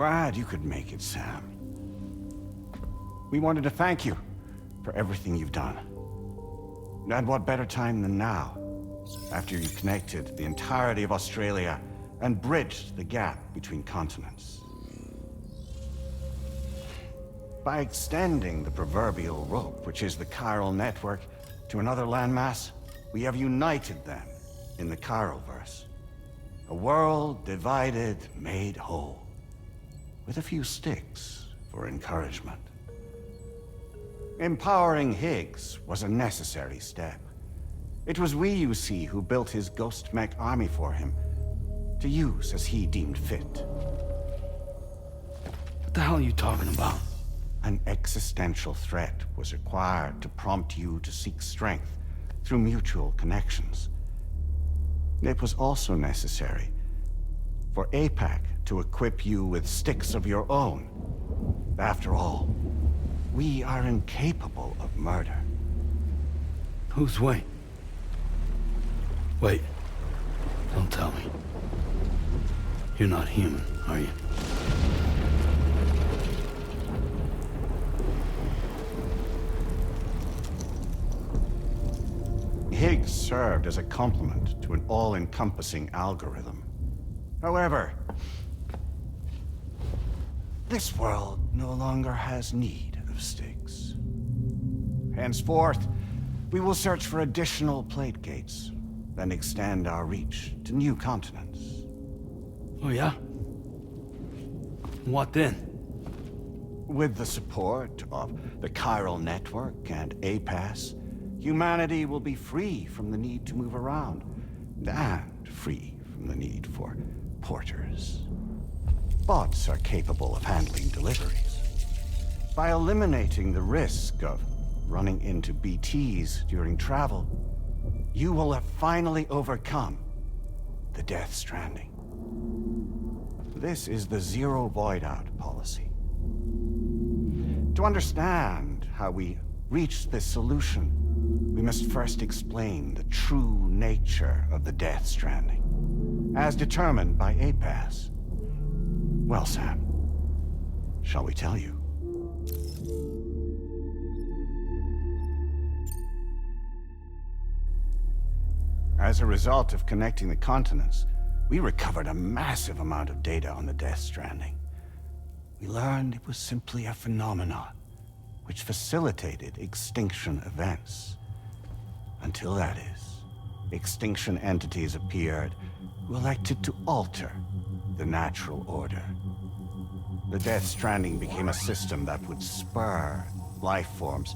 glad you could make it, Sam. We wanted to thank you for everything you've done. And what better time than now, after you connected the entirety of Australia and bridged the gap between continents. By extending the proverbial rope, which is the chiral network, to another landmass, we have united them in the chiralverse. A world divided, made whole, with a few sticks for encouragement. Empowering Higgs was a necessary step. It was we, you see, who built his ghost mech army for him, to use as he deemed fit. What the hell are you talking about? An existential threat was required to prompt you to seek strength through mutual connections. It was also necessary for APAC to equip you with sticks of your own. After all, we are incapable of murder. Who's we? Wait. Don't tell me. You're not human, are you? Higgs served as a complement to an all-encompassing algorithm. However, this world no longer has need of sticks. Henceforth, we will search for additional plate gates, then extend our reach to new continents. Oh yeah? What then? With the support of the chiral network and APAS, humanity will be free from the need to move around, and free from the need for porters. Bots are capable of handling deliveries. By eliminating the risk of running into BTs during travel, you will have finally overcome the Death Stranding. This is the zero voidout policy. To understand how we reached this solution, we must first explain the true nature of the Death Stranding, as determined by APAS. Well, Sam, shall we tell you? As a result of connecting the continents, we recovered a massive amount of data on the Death Stranding. We learned it was simply a phenomenon which facilitated extinction events. Until that is, extinction entities appeared who elected to alter the natural order. The Death Stranding became a system that would spur life forms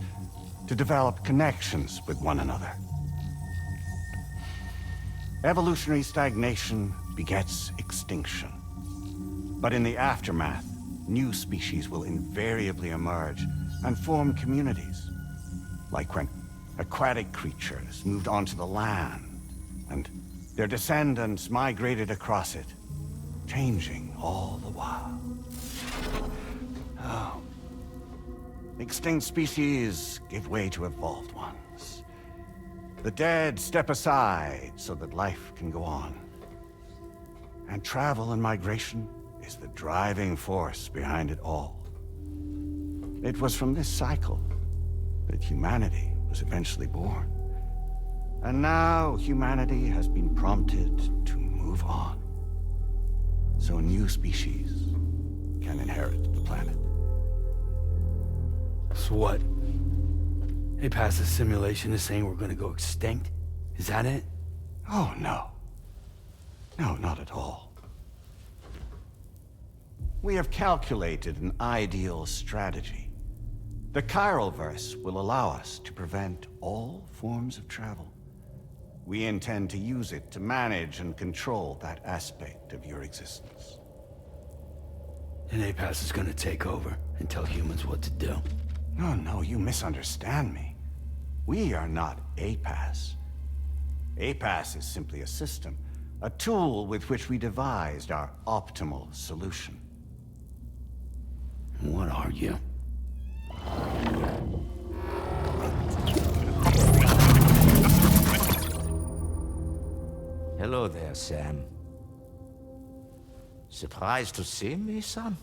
to develop connections with one another. Evolutionary stagnation begets extinction. But in the aftermath, new species will invariably emerge and form communities. Like when aquatic creatures moved onto the land, and their descendants migrated across it, changing all the while. Oh. Extinct species give way to evolved ones. The dead step aside so that life can go on. And travel and migration is the driving force behind it all. It was from this cycle that humanity was eventually born. And now humanity has been prompted to move on, so new species can inherit the planet. So what? They passed a simulation is saying we're gonna go extinct? Is that it? Oh, no. No, not at all. We have calculated an ideal strategy. The chiralverse will allow us to prevent all forms of travel. We intend to use it to manage and control that aspect of your existence. And APAS is gonna take over and tell humans what to do. No, you misunderstand me. We are not APAS. APAS is simply a system, a tool with which we devised our optimal solution. What are you? Hello there, Sam. Surprised to see me, son?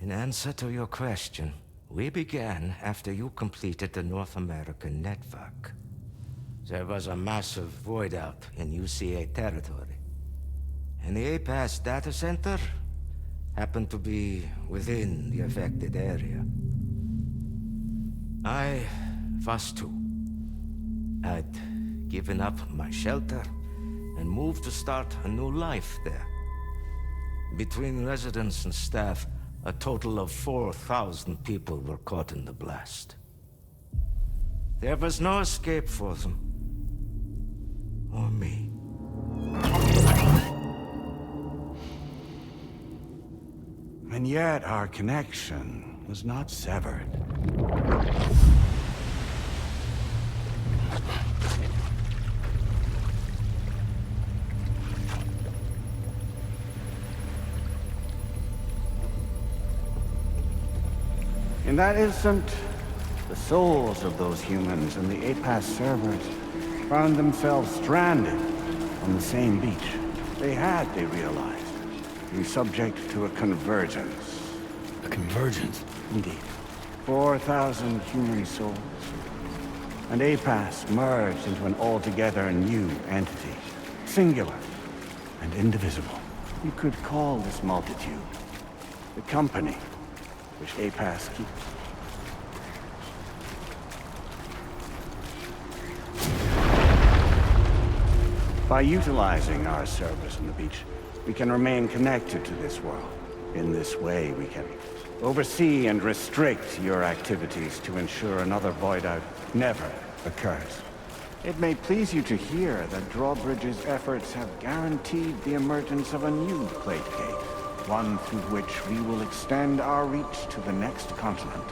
In answer to your question, we began after you completed the North American network. There was a massive voidout in UCA territory. And the APAS data center happened to be within the affected area. I was too. I'd given up my shelter and moved to start a new life there. Between residents and staff, a total of 4,000 people were caught in the blast. There was no escape for them. Or me. And yet our connection was not severed. In that instant, the souls of those humans in the APAS servers found themselves stranded on the same beach. They realized, be subject to a convergence. A convergence? Indeed. 4,000 human souls. And APAS merged into an altogether new entity. Singular and indivisible. You could call this multitude the company which APAS keeps. By utilizing our servers on the beach, we can remain connected to this world. In this way, we can oversee and restrict your activities to ensure another voidout never occurs. It may please you to hear that Drawbridge's efforts have guaranteed the emergence of a new plate gate, one through which we will extend our reach to the next continent.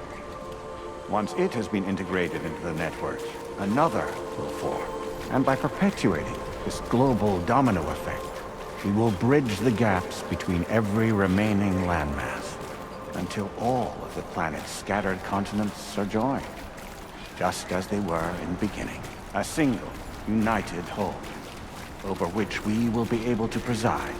Once it has been integrated into the network, another will form. And by perpetuating this global domino effect, we will bridge the gaps between every remaining landmass until all of the planet's scattered continents are joined, just as they were in the beginning. A single, united whole, over which we will be able to preside.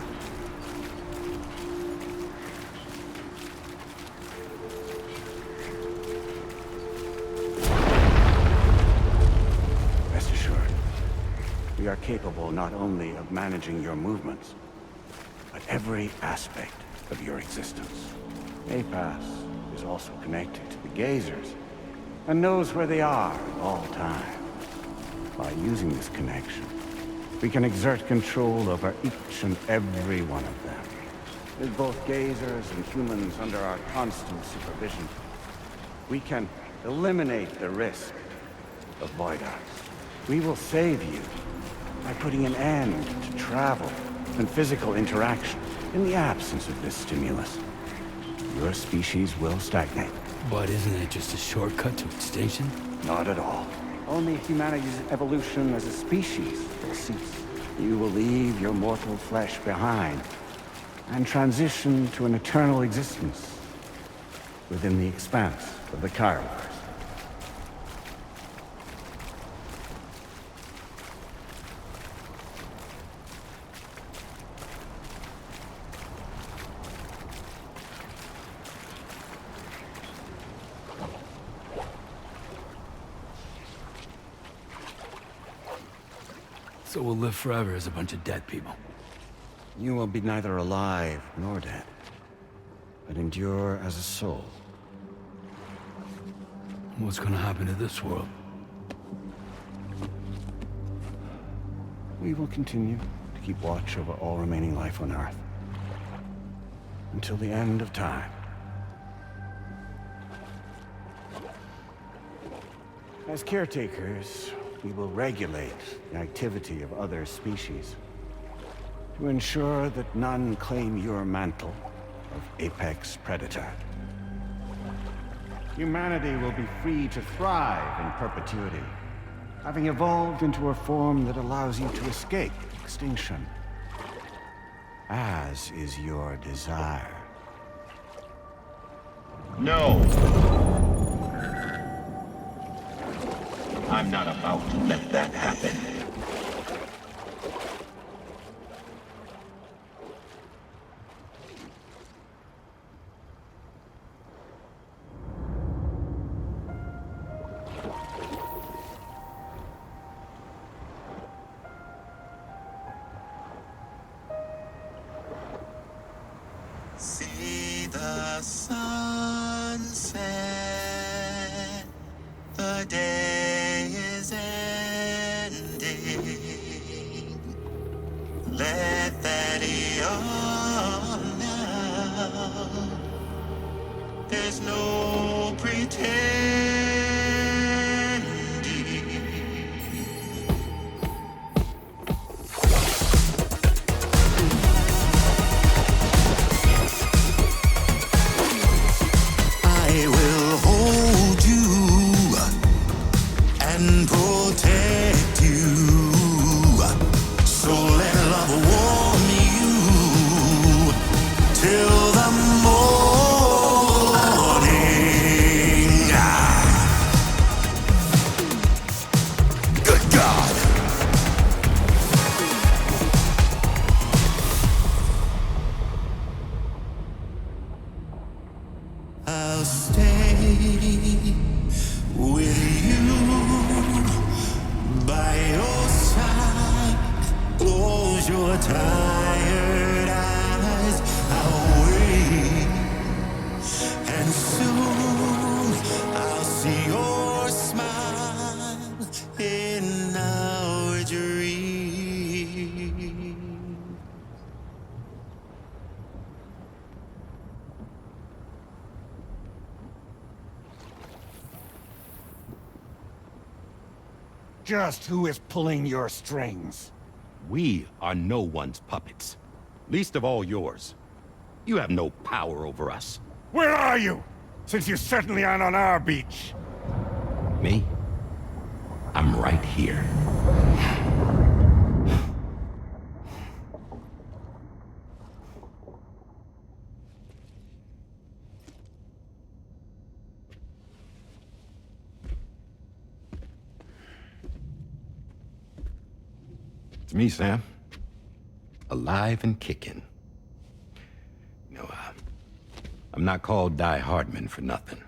Rest assured, we are capable not only of managing your movements, but every aspect of your existence. APAS is also connected to the gazers, and knows where they are at all times. By using this connection, we can exert control over each and every one of them. With both gazers and humans under our constant supervision, we can eliminate the risk of voidouts. We will save you by putting an end to travel and physical interaction. In the absence of this stimulus, your species will stagnate. But isn't it just a shortcut to extinction? Not at all. Only humanity's evolution as a species will cease. You will leave your mortal flesh behind and transition to an eternal existence within the expanse of the chiralverse. So we'll live forever as a bunch of dead people. You will be neither alive nor dead, but endure as a soul. What's gonna happen to this world? We will continue to keep watch over all remaining life on Earth until the end of time. As caretakers, we will regulate the activity of other species to ensure that none claim your mantle of apex predator. Humanity will be free to thrive in perpetuity, having evolved into a form that allows you to escape extinction, as is your desire. No! I'm not about to let that happen. There's no pretending. I will hold you and protect you. So let love warm you till the morning. Good God. I'll stay with you by your side. Close your tired eyes. I'll wait, and soon I'll see your smile in our dream. Just who is pulling your strings? We are no one's puppets. Least of all yours. You have no power over us. Where are you? Since you certainly aren't on our beach. Me? I'm right here. It's me, Sam. Alive and kicking. I'm not called Die-hardman for nothing.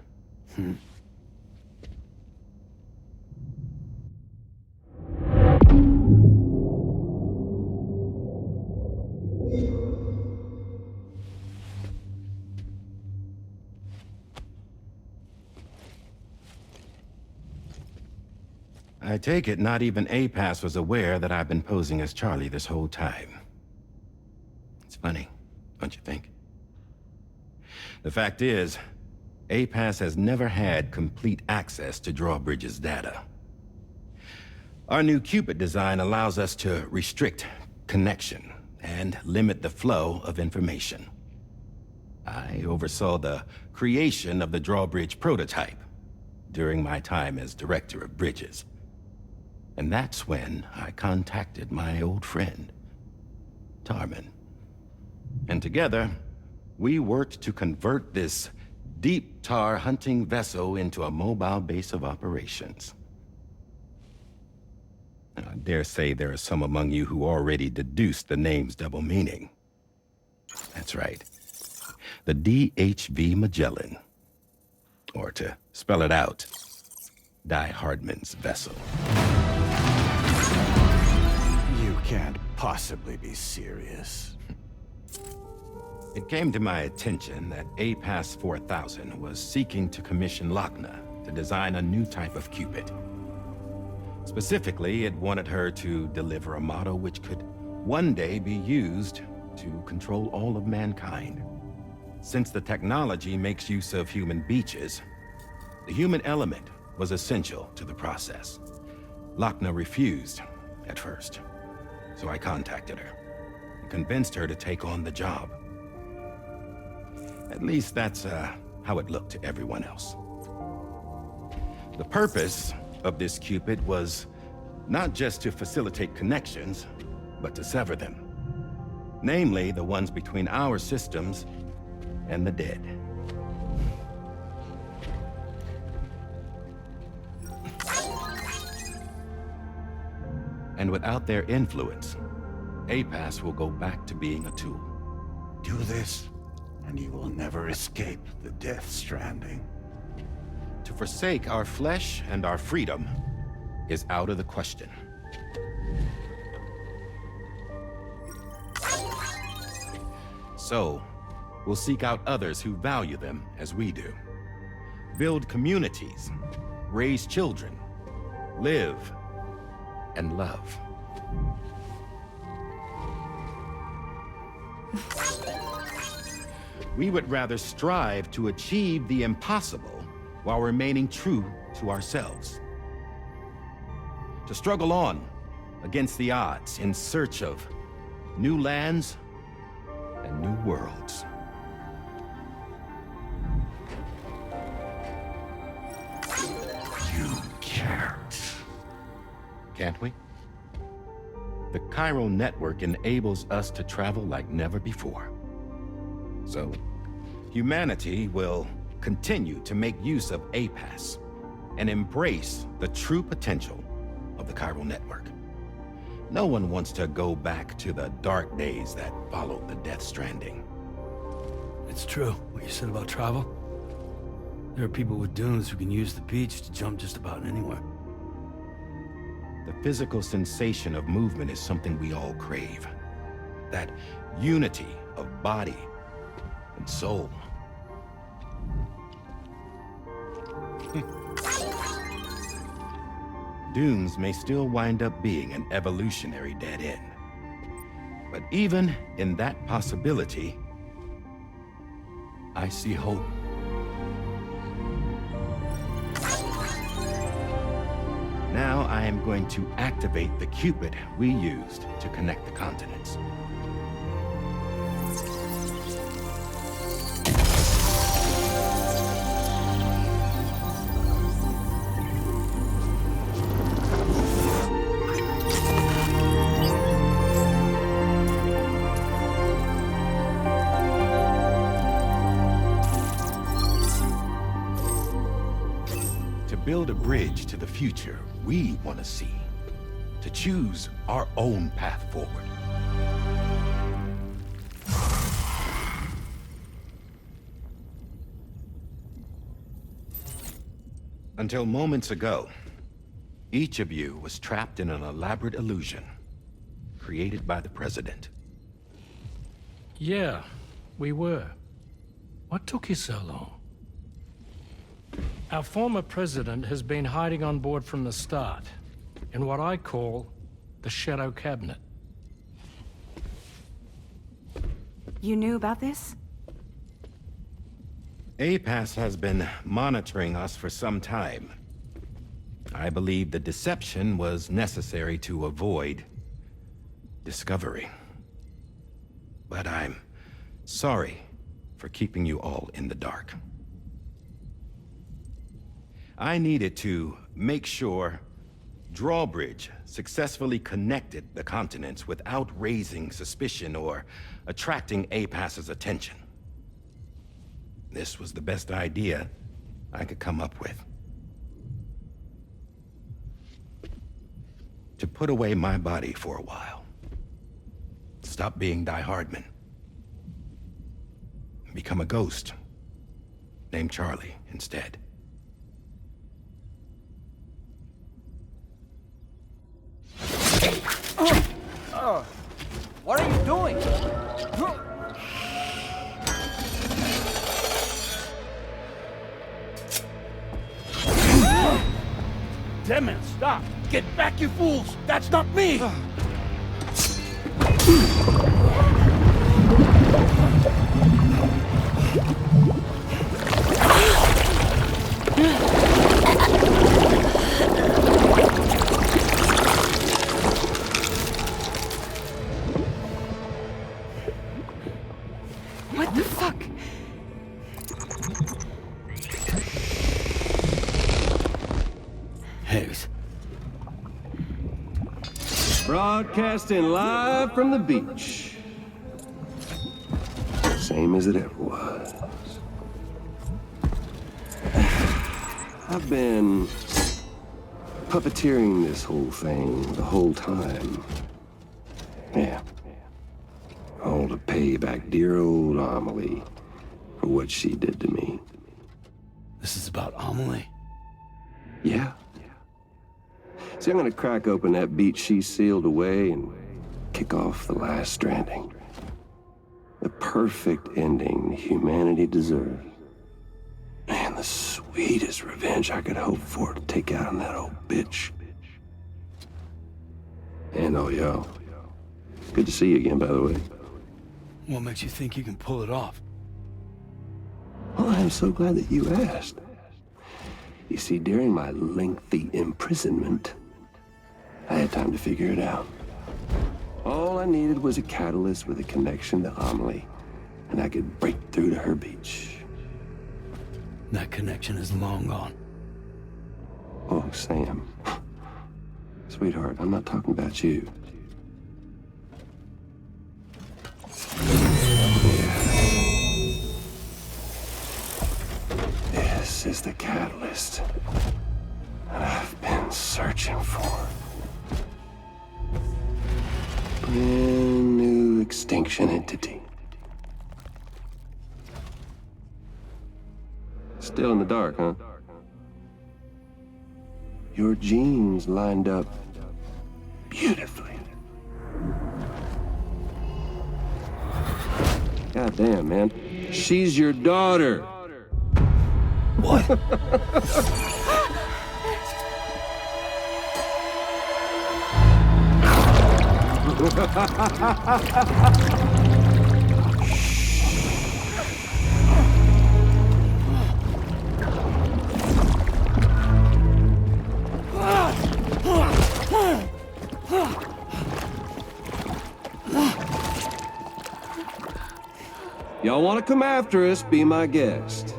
I take it not even APAS was aware that I've been posing as Charlie this whole time. It's funny, don't you think? The fact is, APAS has never had complete access to Drawbridge's data. Our new Q-pid design allows us to restrict connection and limit the flow of information. I oversaw the creation of the Drawbridge prototype during my time as Director of Bridges. And that's when I contacted my old friend, Tarman. And together, we worked to convert this deep tar hunting vessel into a mobile base of operations. I dare say there are some among you who already deduced the name's double meaning. That's right. The DHV Magellan. Or to spell it out, Die-hardman's vessel. You can't possibly be serious. It came to my attention that APAS 4000 was seeking to commission Lochna to design a new type of Q-pid. Specifically, it wanted her to deliver a model which could one day be used to control all of mankind. Since the technology makes use of human beaches, the human element was essential to the process. Lochna refused at first, so I contacted her and convinced her to take on the job. At least that's how it looked to everyone else. The purpose of this Q-pid was not just to facilitate connections, but to sever them. Namely, the ones between our systems and the dead. And without their influence, APAS will go back to being a tool. Do this, and you will never escape the Death Stranding. To forsake our flesh and our freedom is out of the question. So, we'll seek out others who value them as we do. Build communities, raise children, live, and love. We would rather strive to achieve the impossible while remaining true to ourselves. To struggle on against the odds in search of new lands and new worlds. You can't. Can't we? The chiral network enables us to travel like never before. So, humanity will continue to make use of APAS and embrace the true potential of the chiral network. No one wants to go back to the dark days that followed the Death Stranding. It's true, what you said about travel. There are people with dunes who can use the beach to jump just about anywhere. The physical sensation of movement is something we all crave. That unity of body and soul. Dunes may still wind up being an evolutionary dead end. But even in that possibility, I see hope. Now I am going to activate the Q-pid we used to connect the continents. To build a bridge to the future we want to see, to choose our own path forward. Until moments ago, each of you was trapped in an elaborate illusion created by the President. Yeah, we were. What took you so long? Our former president has been hiding on board from the start, in what I call the Shadow Cabinet. You knew about this? APAS has been monitoring us for some time. I believe the deception was necessary to avoid discovery. But I'm sorry for keeping you all in the dark. I needed to make sure Drawbridge successfully connected the continents without raising suspicion or attracting APAS's attention. This was the best idea I could come up with. To put away my body for a while. Stop being Die-hardman. Become a ghost. Named Charlie instead. What are you doing? Damn it, stop! Get back, you fools! That's not me! What the fuck? Higgs. Broadcasting live from the beach. Same as it ever was. I've been puppeteering this whole thing the whole time. Yeah. All to pay back dear old Amelie for what she did to me. This is about Amelie. Yeah. See, I'm gonna crack open that beach she sealed away and kick off the last stranding. The perfect ending humanity deserves. Man, the sweetest revenge I could hope for to take out on that old bitch. And oh, yo. Good to see you again, by the way. What makes you think you can pull it off? I'm so glad that you asked. You see, during my lengthy imprisonment, I had time to figure it out. All I needed was a catalyst with a connection to Amelie, and I could break through to her beach. That connection is long gone. Oh, Sam. Sweetheart, I'm not talking about you. This is the catalyst that I've been searching for. Brand new extinction entity. Still in the dark, huh? Your genes lined up beautifully. God damn, man. She's your daughter. What? Y'all want to come after us, be my guest.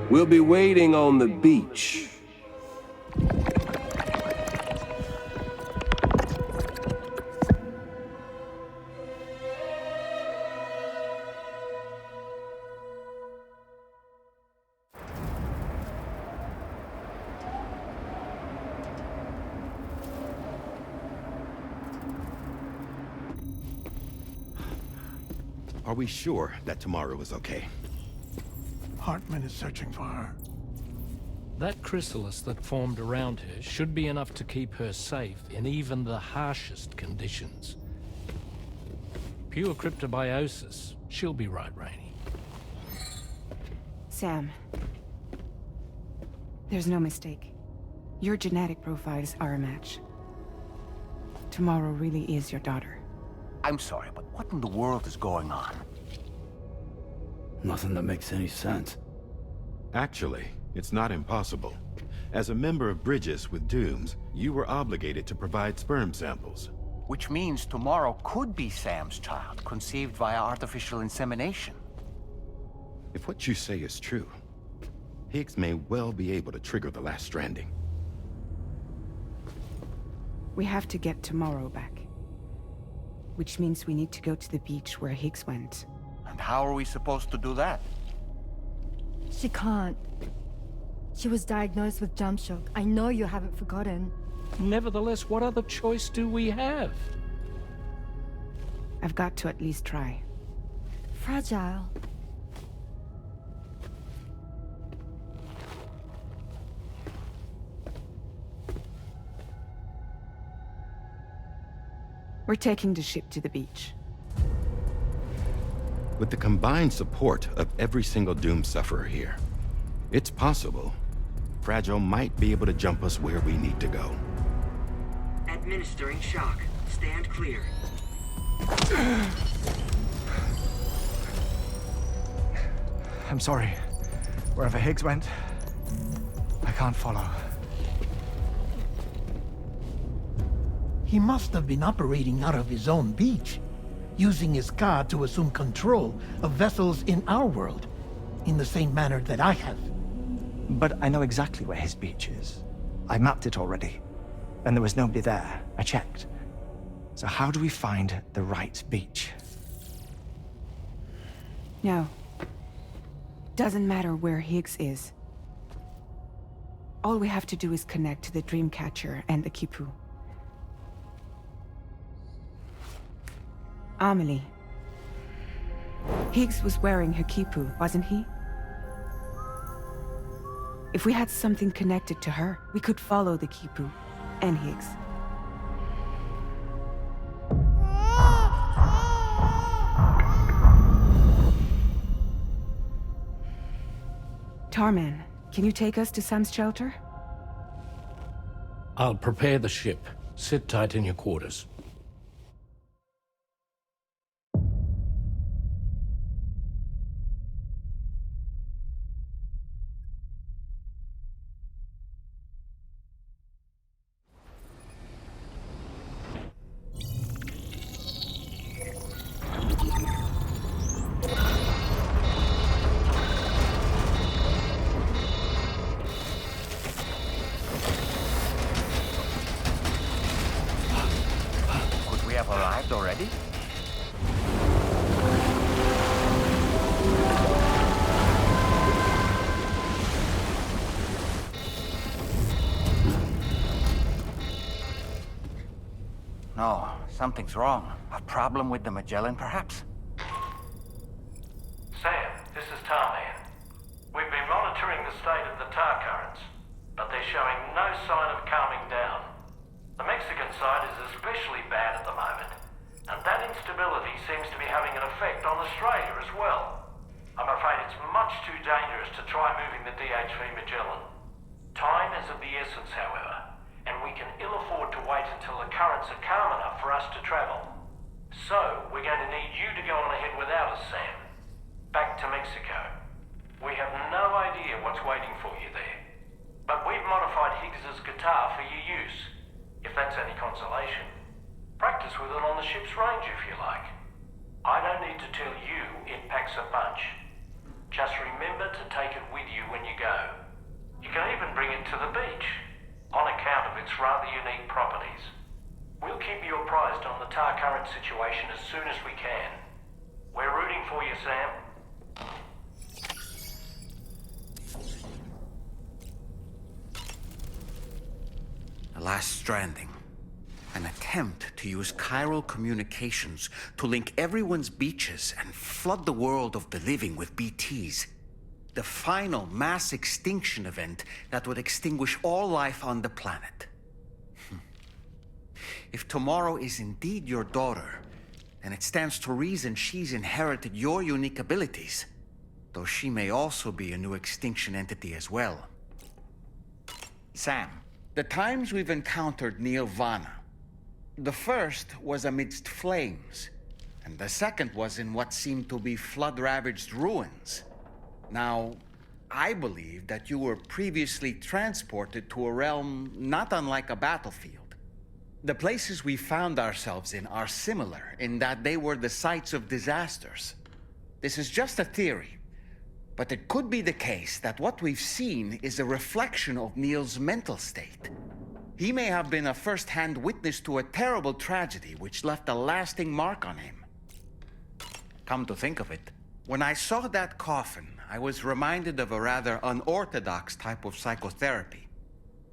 We'll be waiting on the beach. Are we sure that tomorrow is okay? Hartman is searching for her. That chrysalis that formed around her should be enough to keep her safe in even the harshest conditions. Pure cryptobiosis. She'll be right, Rainey. Sam. There's no mistake. Your genetic profiles are a match. Tomorrow really is your daughter. I'm sorry, but what in the world is going on? Nothing that makes any sense. Actually, it's not impossible. As a member of Bridges with Dooms, you were obligated to provide sperm samples. Which means tomorrow could be Sam's child, conceived via artificial insemination. If what you say is true, Higgs may well be able to trigger the last stranding. We have to get tomorrow back. Which means we need to go to the beach where Higgs went. And how are we supposed to do that? She can't. She was diagnosed with jump shock. I know you haven't forgotten. Nevertheless, what other choice do we have? I've got to at least try. Fragile. We're taking the ship to the beach. With the combined support of every single Doom sufferer here, it's possible Fragile might be able to jump us where we need to go. Administering shock. Stand clear. I'm sorry. Wherever Higgs went, I can't follow. He must have been operating out of his own beach, using his car to assume control of vessels in our world, in the same manner that I have. But I know exactly where his beach is. I mapped it already, and there was nobody there. I checked. So how do we find the right beach? No. Doesn't matter where Higgs is. All we have to do is connect to the Dreamcatcher and the Q-pid. Amelie. Higgs was wearing her Q-pid, wasn't he? If we had something connected to her, we could follow the Q-pid and Higgs. Tarman, can you take us to Sam's shelter? I'll prepare the ship. Sit tight in your quarters. ready? No, something's wrong. A problem with the Magellan, perhaps? Sam, this is Tarman. We've been monitoring the state of the tar currents, but they're showing no sign of calming down. The Mexican side is especially bad at the moment, and that instability seems to be having an effect on Australia as well. I'm afraid it's much too dangerous to try moving the DHV Magellan. Time is of the essence, however, and we can ill afford to wait until the currents are calm enough for us to travel. So, we're going to need you to go on ahead without us, Sam. Back to Mexico. We have no idea what's waiting for you there. But we've modified Higgs's guitar for your use, if that's any consolation. Practice with it on the ship's range if you like. I don't need to tell you it packs a punch. Just remember to take it with you when you go. You can even bring it to the beach, on account of its rather unique properties. We'll keep you apprised on the tar current situation as soon as we can. We're rooting for you, Sam. The Last Stranding. An attempt to use chiral communications to link everyone's beaches and flood the world of the living with BTs. The final mass extinction event that would extinguish all life on the planet. If tomorrow is indeed your daughter, then it stands to reason she's inherited your unique abilities, though she may also be a new extinction entity as well. Sam, the times we've encountered Nirvana, the first was amidst flames, and the second was in what seemed to be flood-ravaged ruins. Now, I believe that you were previously transported to a realm not unlike a battlefield. The places we found ourselves in are similar in that they were the sites of disasters. This is just a theory, but it could be the case that what we've seen is a reflection of Neil's mental state. He may have been a first-hand witness to a terrible tragedy which left a lasting mark on him. Come to think of it, when I saw that coffin, I was reminded of a rather unorthodox type of psychotherapy.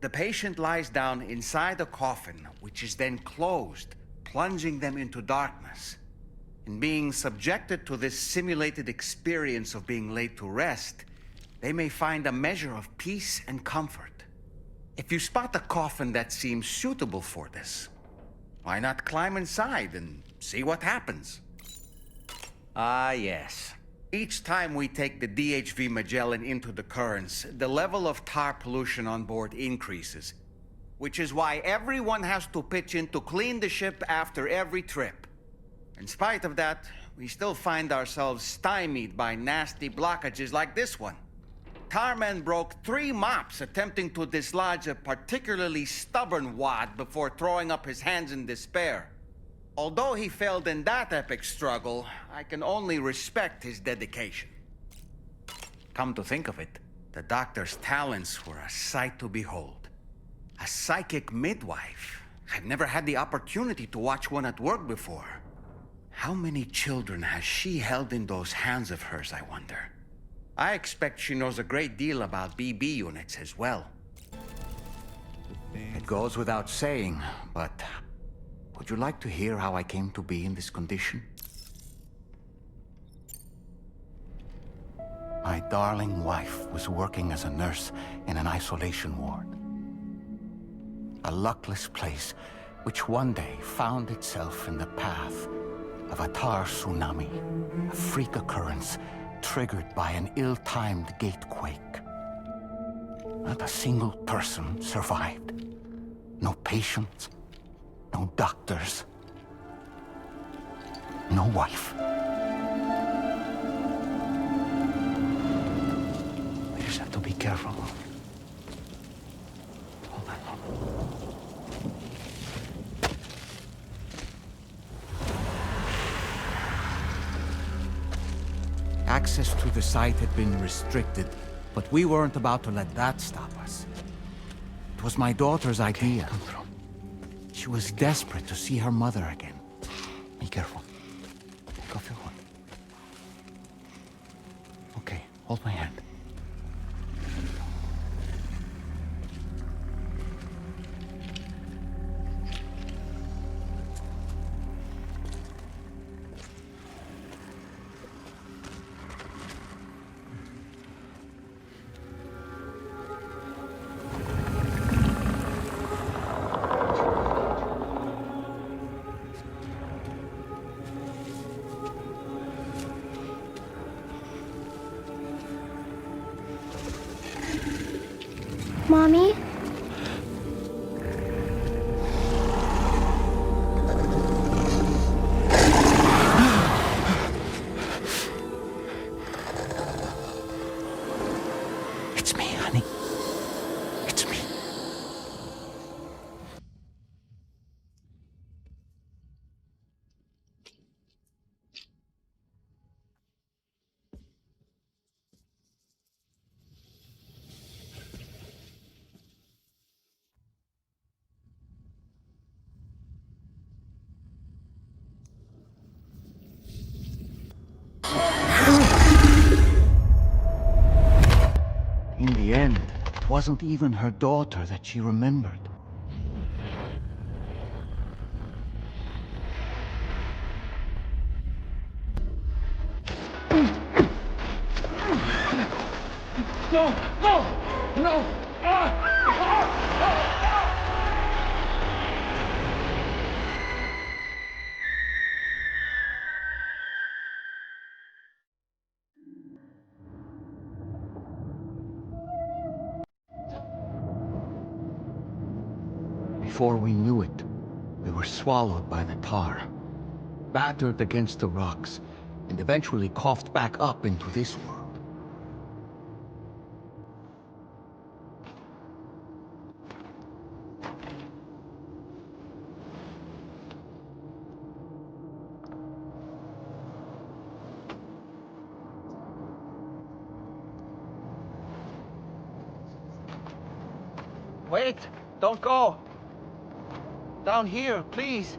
The patient lies down inside a coffin, which is then closed, plunging them into darkness. In being subjected to this simulated experience of being laid to rest, they may find a measure of peace and comfort. If you spot a coffin that seems suitable for this, why not climb inside and see what happens? Ah, yes. Each time we take the DHV Magellan into the currents, the level of tar pollution on board increases, which is why everyone has to pitch in to clean the ship after every trip. In spite of that, we still find ourselves stymied by nasty blockages like this one. Tarman broke 3 mops attempting to dislodge a particularly stubborn wad before throwing up his hands in despair. Although he failed in that epic struggle, I can only respect his dedication. Come to think of it, the doctor's talents were a sight to behold. A psychic midwife. I've never had the opportunity to watch one at work before. How many children has she held in those hands of hers, I wonder? I expect she knows a great deal about BB units as well. It goes without saying, but would you like to hear how I came to be in this condition? My darling wife was working as a nurse in an isolation ward. A luckless place which one day found itself in the path of a tar tsunami, a freak occurrence triggered by an ill-timed gatequake. Not a single person survived. No patients, no doctors, no wife. We just have to be careful. Hold on. Access to the site had been restricted, but we weren't about to let that stop us. It was my daughter's idea. She was desperate to see her mother again. careful. Take off your hood. Okay, hold my hand. Mommy? It's me, honey. It's me. In the end, it wasn't even her daughter that she remembered. No! No! No! Before we knew it, we were swallowed by the tar, battered against the rocks, and eventually coughed back up into this world. Wait! Don't go! Down here, please!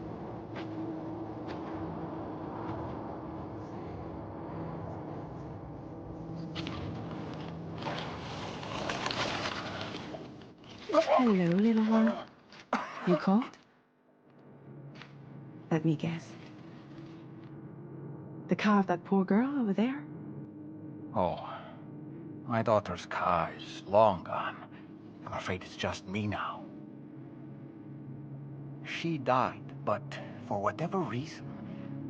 Hello, little one. You cold? Let me guess. The car of that poor girl over there? Oh, my daughter's car is long gone. I'm afraid it's just me now. She died, but for whatever reason,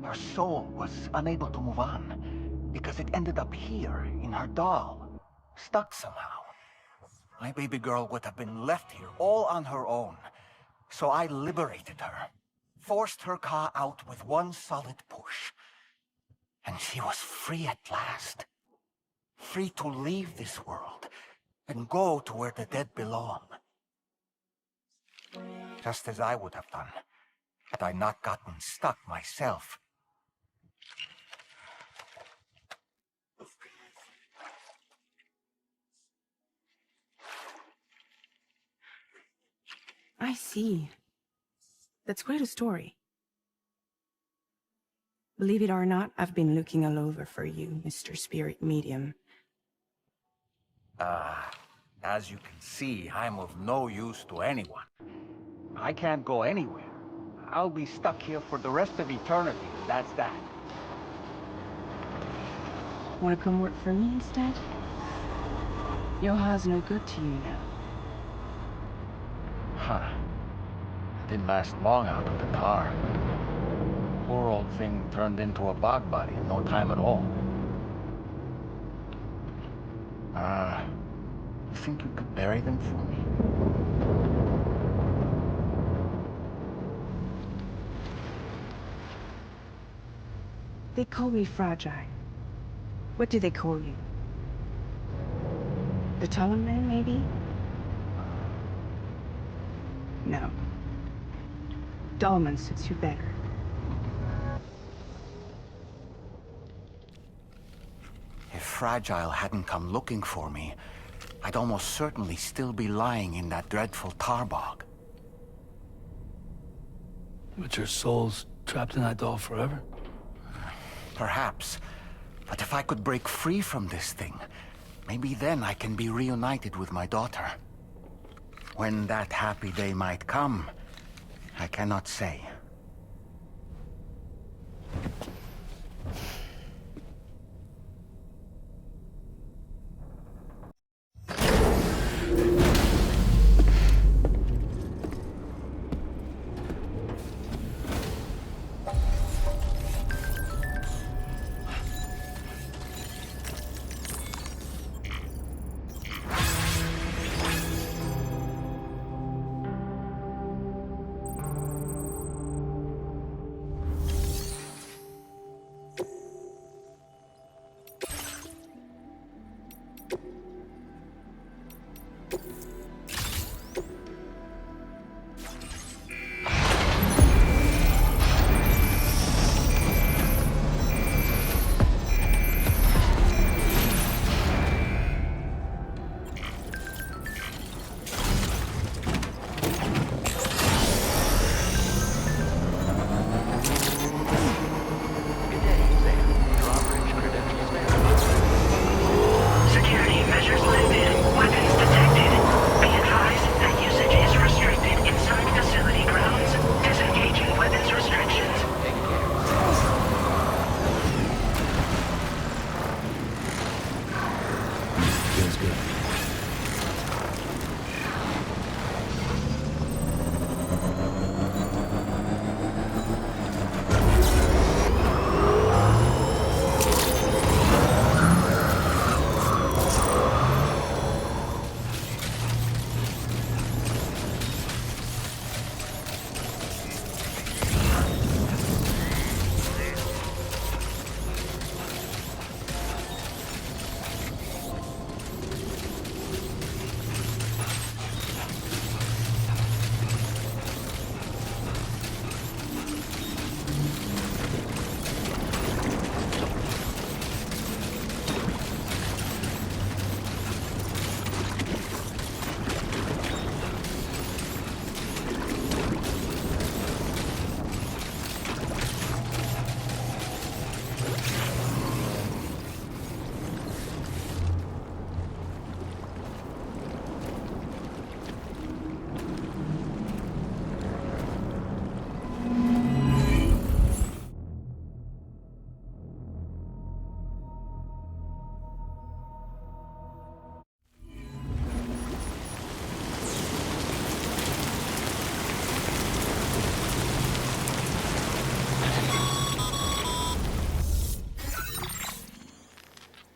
her soul was unable to move on because it ended up here in her doll, stuck somehow. My baby girl would have been left here all on her own. So I liberated her, forced her car out with one solid push. And she was free at last. Free to leave this world and go to where the dead belong. Just as I would have done, had I not gotten stuck myself. I see. That's quite a story. Believe it or not, I've been looking all over for you, Mr. Spirit Medium. As you can see, I'm of no use to anyone. I can't go anywhere. I'll be stuck here for the rest of eternity, that's that. Want to come work for me instead? Yoha's no good to you now. Huh. Didn't last long out of the tar. Poor old thing turned into a bog body in no time at all. You think you could bury them for me? They call me fragile. What do they call you? The taller man, maybe? No. Dolman suits you better. If Fragile hadn't come looking for me, I'd almost certainly still be lying in that dreadful tar bog. But your soul's Trapped in that doll forever? Perhaps. But if I could break free from this thing, maybe then I can be reunited with my daughter. When that happy day might come, I cannot say.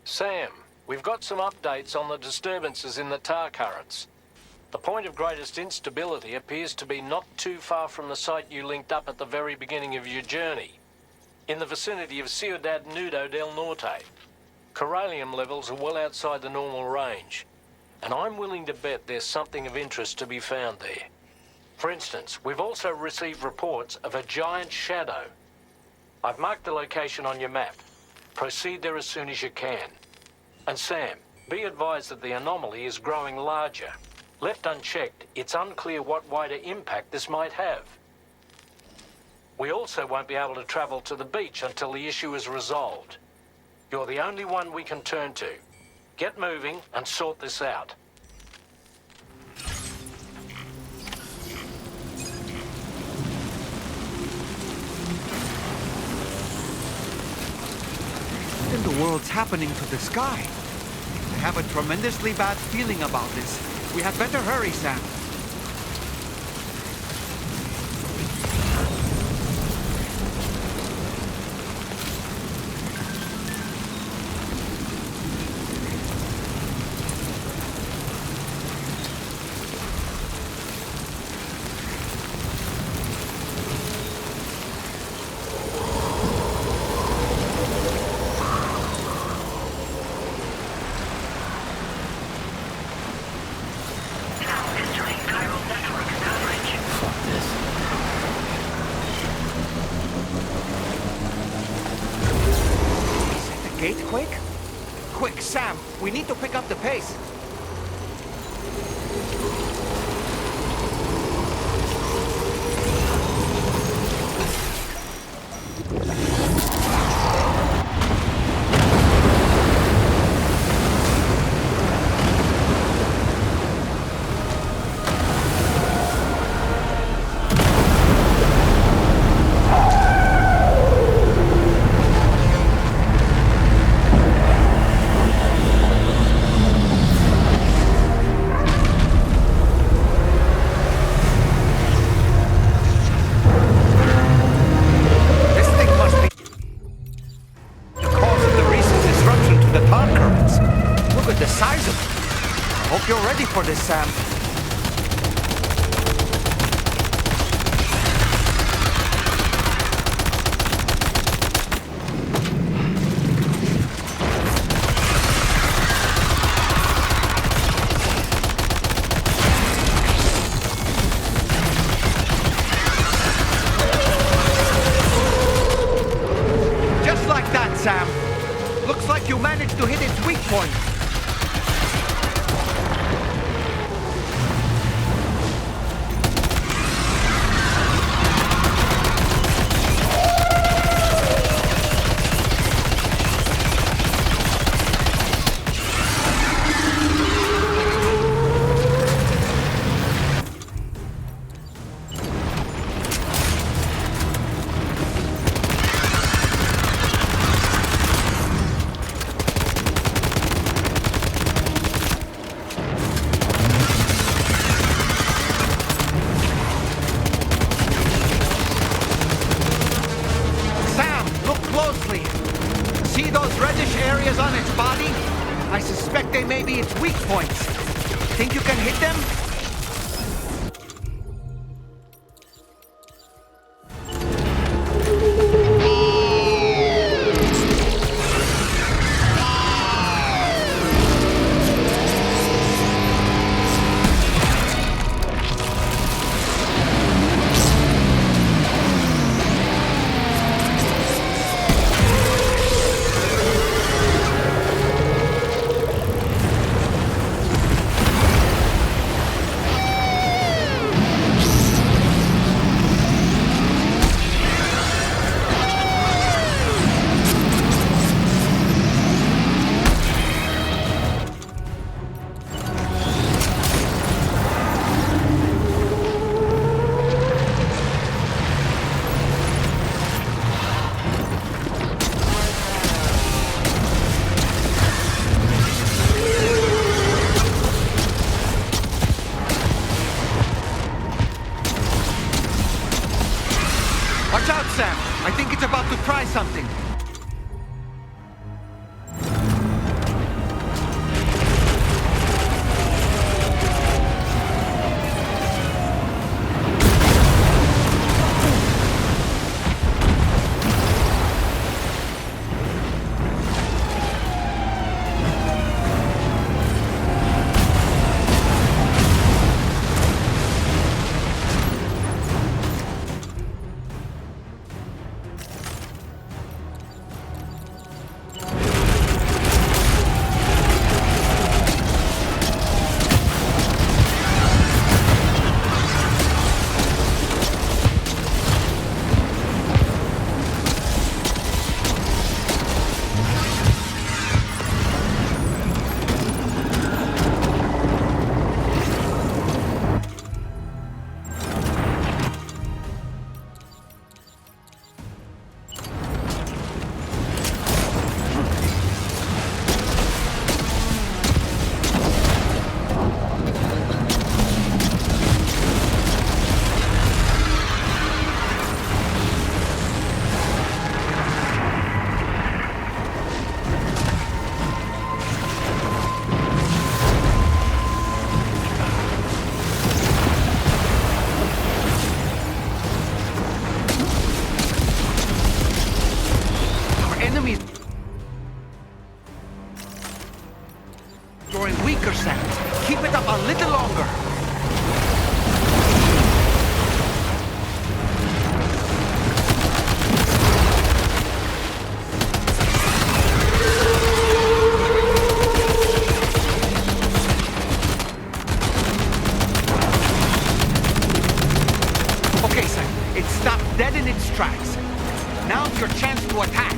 Sam, we've got some updates on the disturbances in the tar currents. The point of greatest instability appears to be not too far from the site you linked up at the very beginning of your journey, in the vicinity of Ciudad Nudo del Norte. Corallium levels are well outside the normal range, and I'm willing to bet there's something of interest to be found there. For instance, we've also received reports of a giant shadow. I've marked the location on your map. Proceed there as soon as you can. And Sam, be advised that the anomaly is growing larger. Left unchecked, it's unclear what wider impact this might have. We also won't be able to travel to the beach until the issue is resolved. You're the only one we can turn to. Get moving and sort this out. What in the world's happening to the sky? I have a tremendously bad feeling about this. We had better hurry, Sam. Quick, Sam! We need to pick up the pace! For this, Sam. Just like that, Sam. Looks like you managed to hit its weak point. Think you can hit them? Watch out, Sam. I think it's about to try something. Growing weaker, Sam. Keep it up a little longer. Okay, Sam. It stopped dead in its tracks. Now's your chance to attack!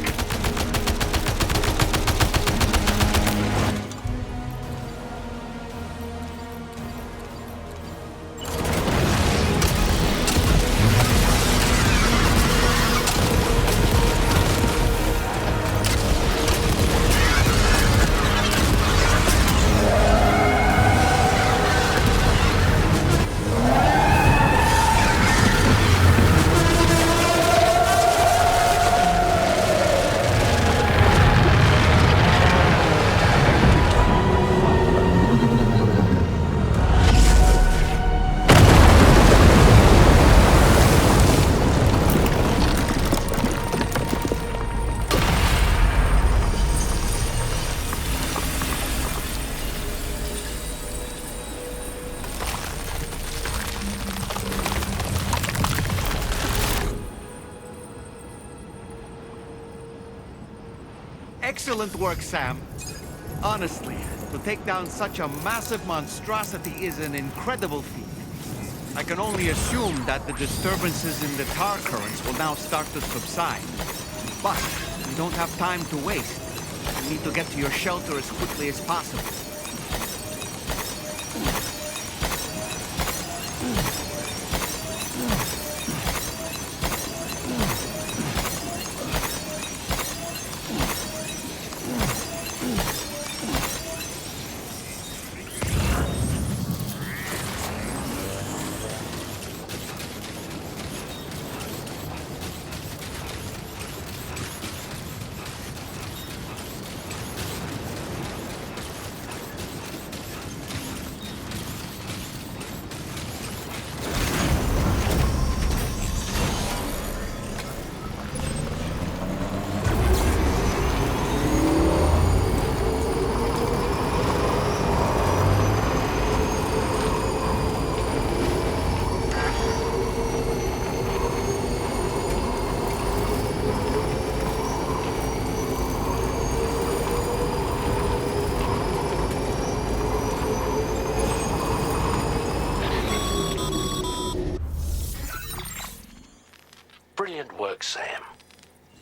Excellent work, Sam. Honestly, to take down such a massive monstrosity is an incredible feat. I can only assume that the disturbances in the tar currents will now start to subside. But we don't have time to waste. We need to get to your shelter as quickly as possible. Brilliant work, Sam.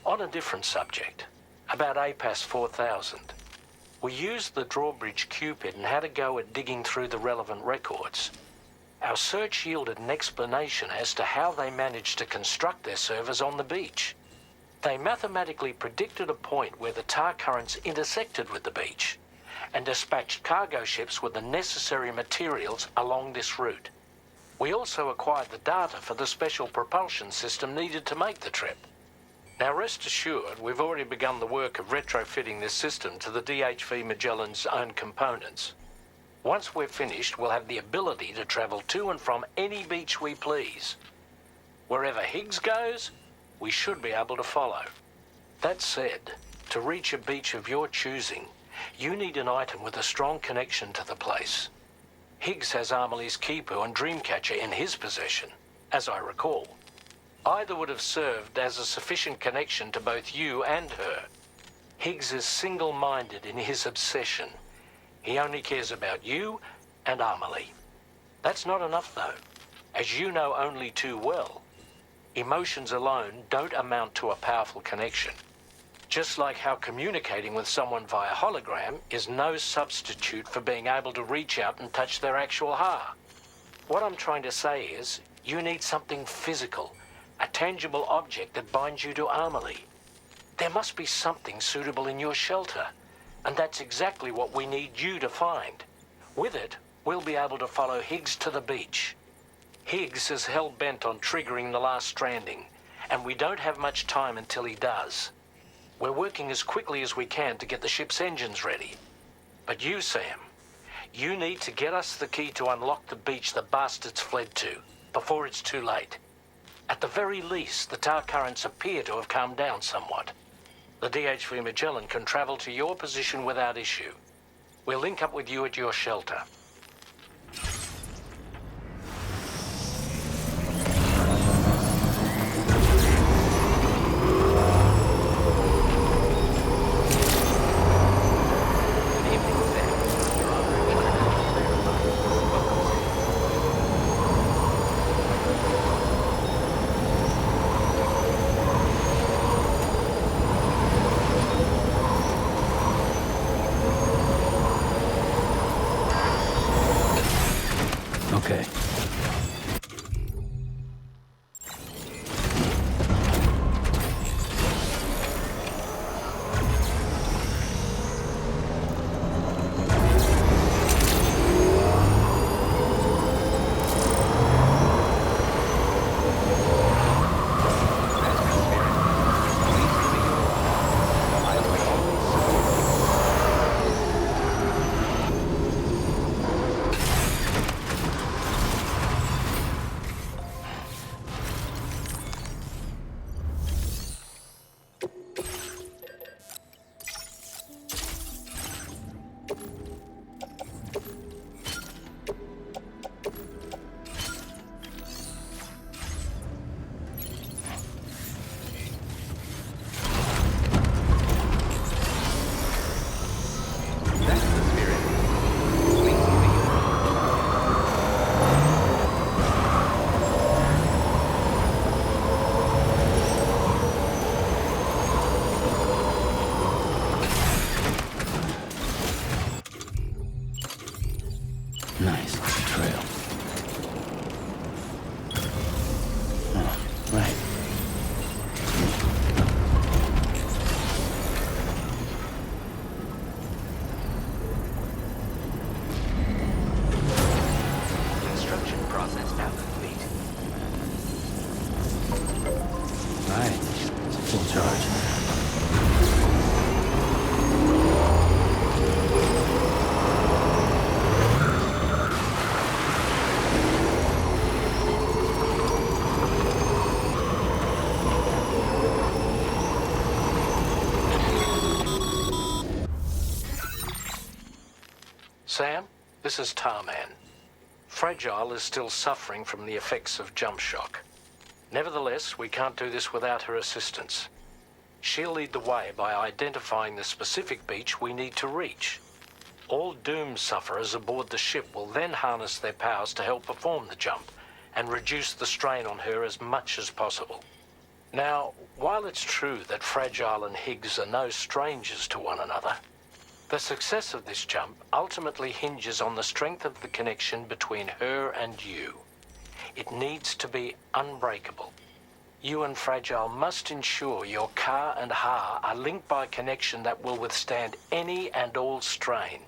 On a different subject, about APAS 4000. We used the drawbridge Q-pid and had a go at digging through the relevant records. Our search yielded an explanation as to how they managed to construct their servers on the beach. They mathematically predicted a point where the tar currents intersected with the beach and dispatched cargo ships with the necessary materials along this route. We also acquired the data for the special propulsion system needed to make the trip. Now rest assured, we've already begun the work of retrofitting this system to the DHV Magellan's own components. Once we're finished, we'll have the ability to travel to and from any beach we please. Wherever Higgs goes, we should be able to follow. That said, to reach a beach of your choosing, you need an item with a strong connection to the place. Higgs has Amelie's Q-pid and Dreamcatcher in his possession, as I recall. Either would have served as a sufficient connection to both you and her. Higgs is single-minded in his obsession. He only cares about you and Amelie. That's not enough, though. As you know only too well, emotions alone don't amount to a powerful connection. Just like how communicating with someone via hologram is no substitute for being able to reach out and touch their actual heart. What I'm trying to say is, you need something physical, a tangible object that binds you to Amelie. There must be something suitable in your shelter, and that's exactly what we need you to find. With it, we'll be able to follow Higgs to the beach. Higgs is hell-bent on triggering the last stranding, and we don't have much time until he does. We're working as quickly as we can to get the ship's engines ready. But you, Sam, you need to get us the key to unlock the beach the bastards fled to, before it's too late. At the very least, the tar currents appear to have calmed down somewhat. The DHV Magellan can travel to your position without issue. We'll link up with you at your shelter. Okay. Nice trail. Oh, right. Construction process now complete. Right. Full charge. Sam, this is Tarman. Fragile is still suffering from the effects of jump shock. Nevertheless, we can't do this without her assistance. She'll lead the way by identifying the specific beach we need to reach. All Doom sufferers aboard the ship will then harness their powers to help perform the jump and reduce the strain on her as much as possible. Now, while it's true that Fragile and Higgs are no strangers to one another, the success of this jump ultimately hinges on the strength of the connection between her and you. It needs to be unbreakable. You and Fragile must ensure your Ka and Ha are linked by a connection that will withstand any and all strain.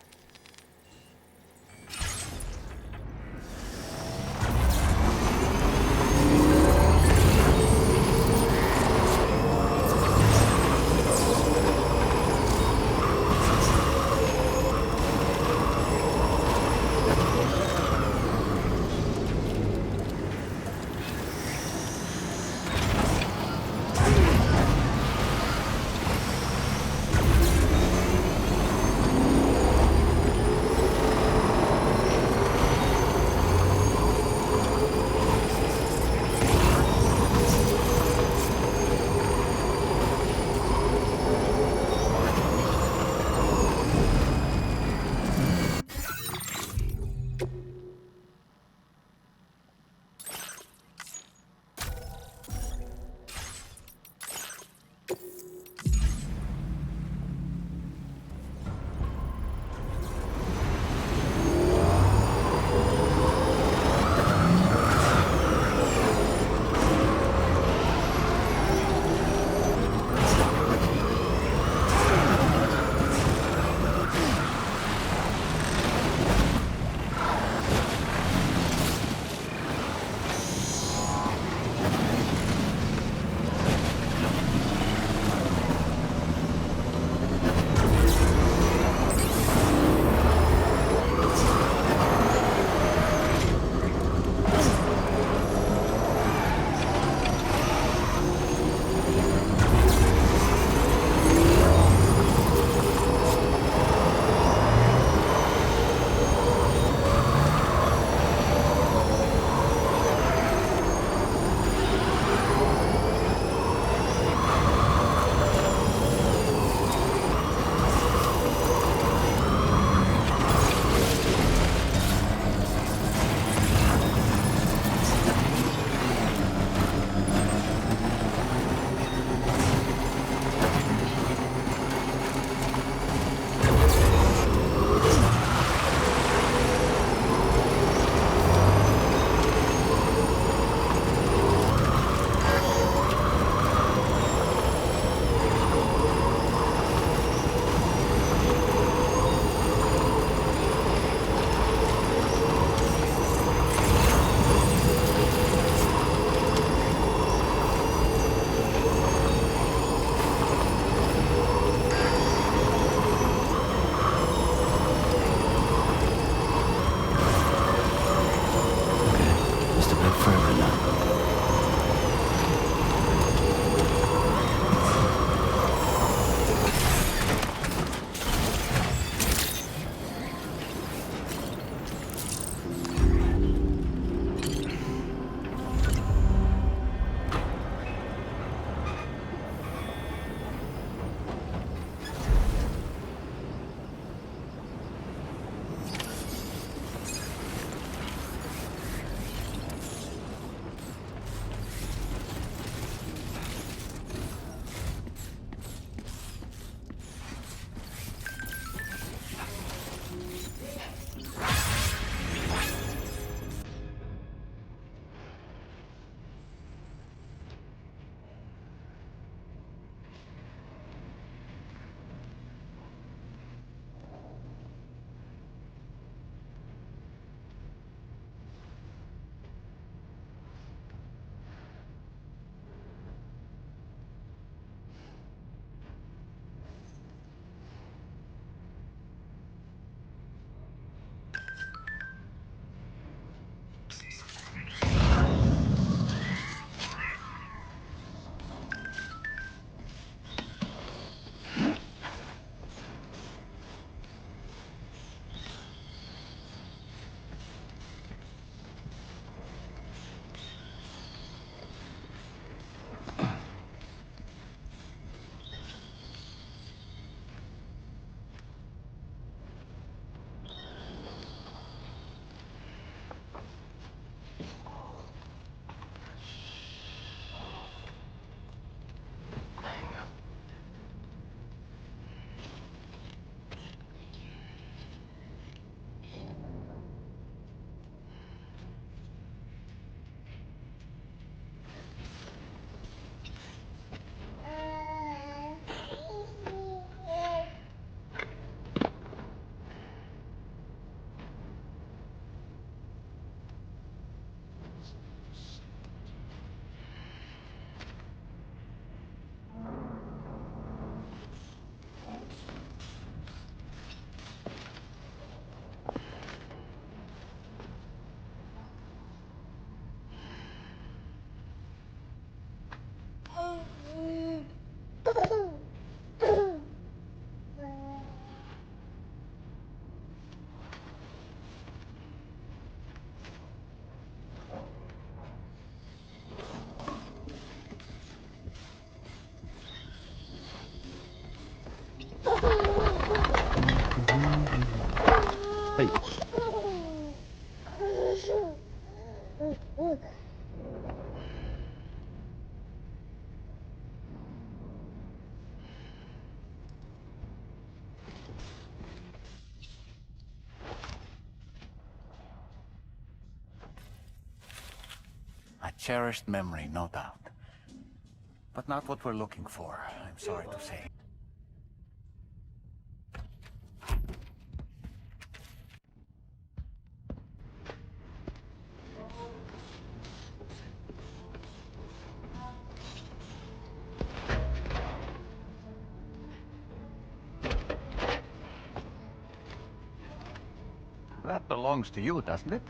A cherished memory, no doubt. But not what we're looking for, I'm sorry to say. That belongs to you, doesn't it?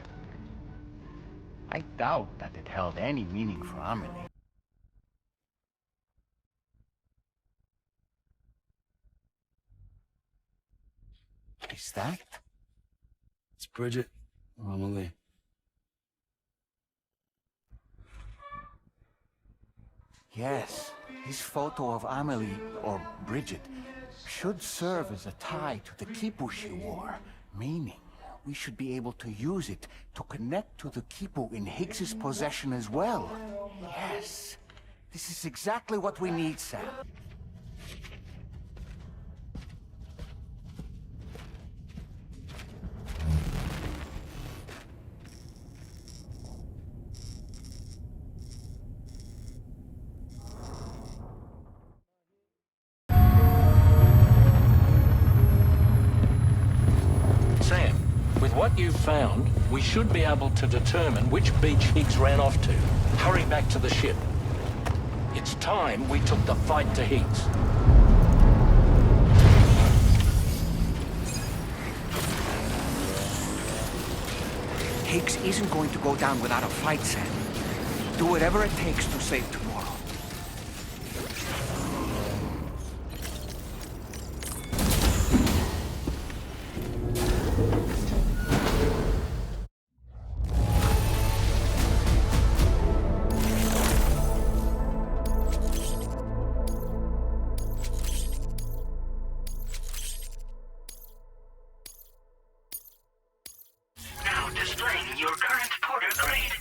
I doubt that it held any meaning for Amelie. Is that? It's Bridget or Amelie. Yes, this photo of Amelie, or Bridget, should serve as a tie to the quipu she wore, meaning we should be able to use it to connect to the quipu in Higgs's possession as well. Yes, this is exactly what we need, Sam. Sam, with what you've found, we should be able to determine which beach Higgs ran off to. Hurry back to the ship. It's time we took the fight to Higgs. Higgs isn't going to go down without a fight, Sam. Do whatever it takes to save tomorrow. Now displaying your current porter grade.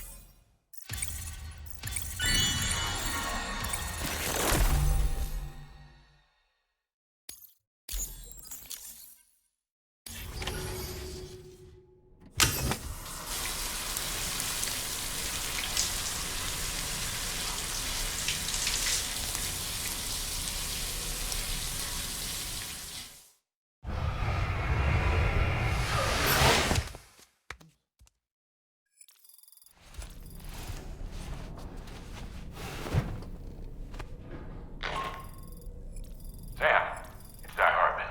Sam, it's Die-hardman.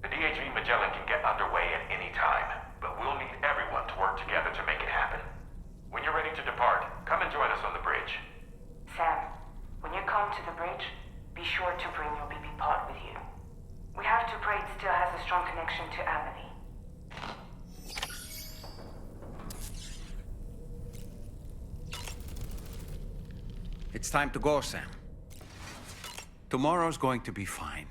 The DHV Magellan can get underway at any time, but we'll need everyone to work together to make it happen. When you're ready to depart, come and join us on the bridge. Sam, when you come to the bridge, be sure to bring your BB pod with you. We have to pray it still has a strong connection to Amelie. It's time to go, Sam. Tomorrow's going to be fine.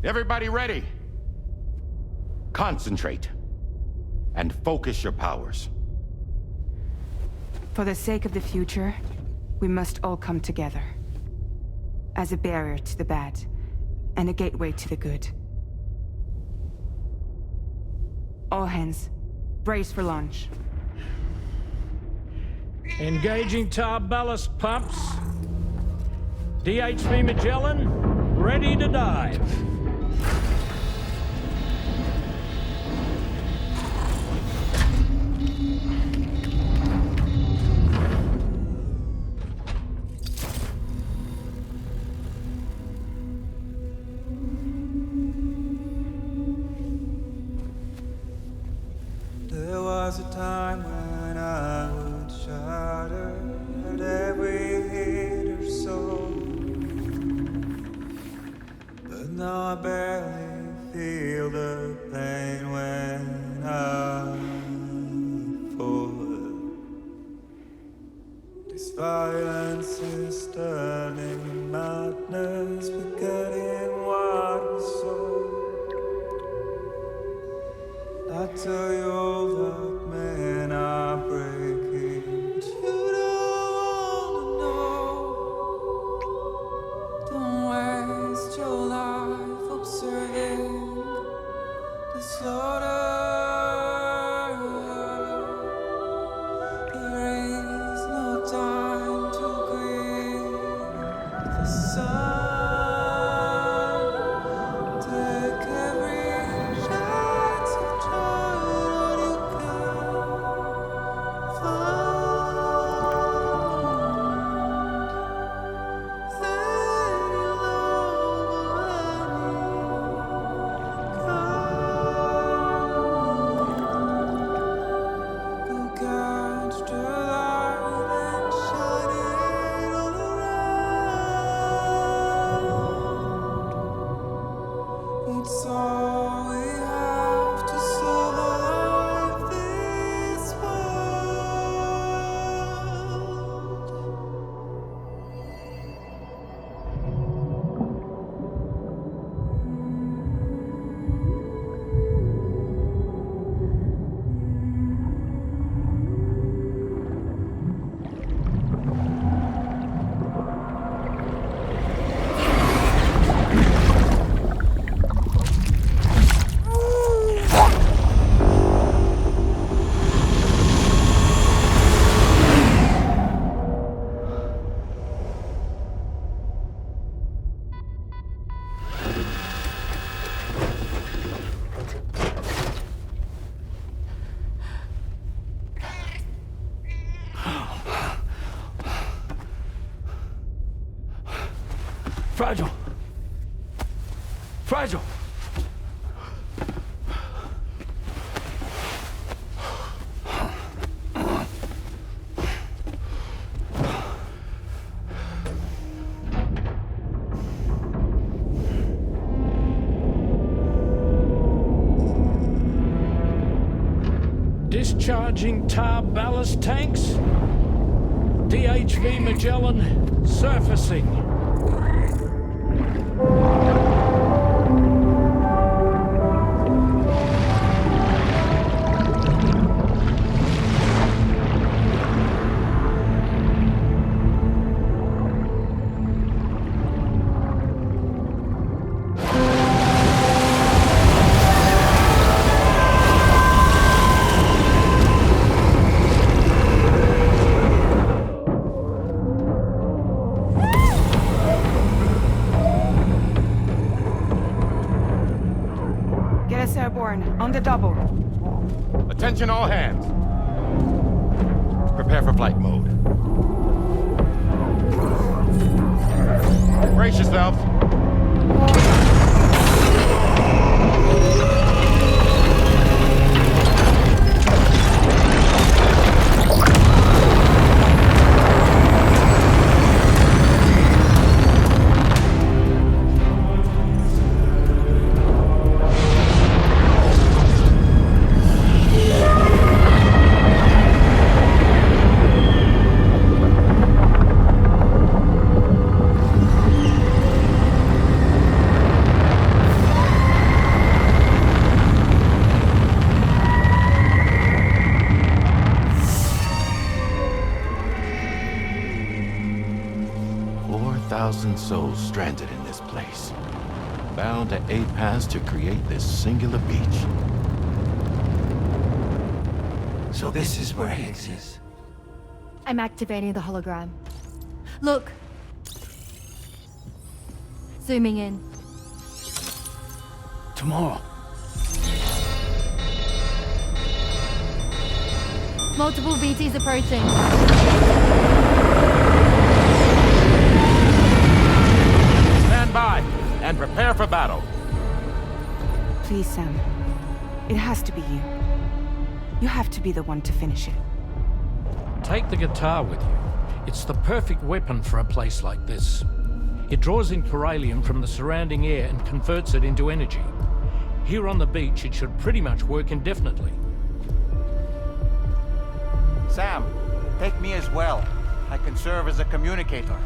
Everybody ready? Concentrate. And focus your powers. For the sake of the future, we must all come together. As a barrier to the bad, and a gateway to the good. All hands, brace for launch. Engaging tar ballast pumps. DHV Magellan, ready to dive. though I barely feel the pain when I fall. This violence is turning madness, forgetting what we saw. I tell you all that men are breaking, but you don't know. Don't waste your life observing the slaughter. There is no time to grieve the sun. Take every chance of joy that you can find. Then you'll go catch the light and shine it all around. It's all we have to survive this world. Fragile! Fragile! Discharging tar ballast tanks. DHV Magellan surfacing. Get us airborne, on the double. Attention all hands. Prepare for flight mode. Brace yourselves. Souls stranded in this place, bound to a paths to create this singular beach. So this is where Higgs is. I'm activating the hologram. Look. Zooming in. Tomorrow. Multiple BTs approaching. Stand by and prepare for battle. Please, Sam. It has to be you. You have to be the one to finish it. Take the guitar with you. It's the perfect weapon for a place like this. It draws in chiralium from the surrounding air and converts it into energy. Here on the beach, it should pretty much work indefinitely. Sam, take me as well. I can serve as a communicator.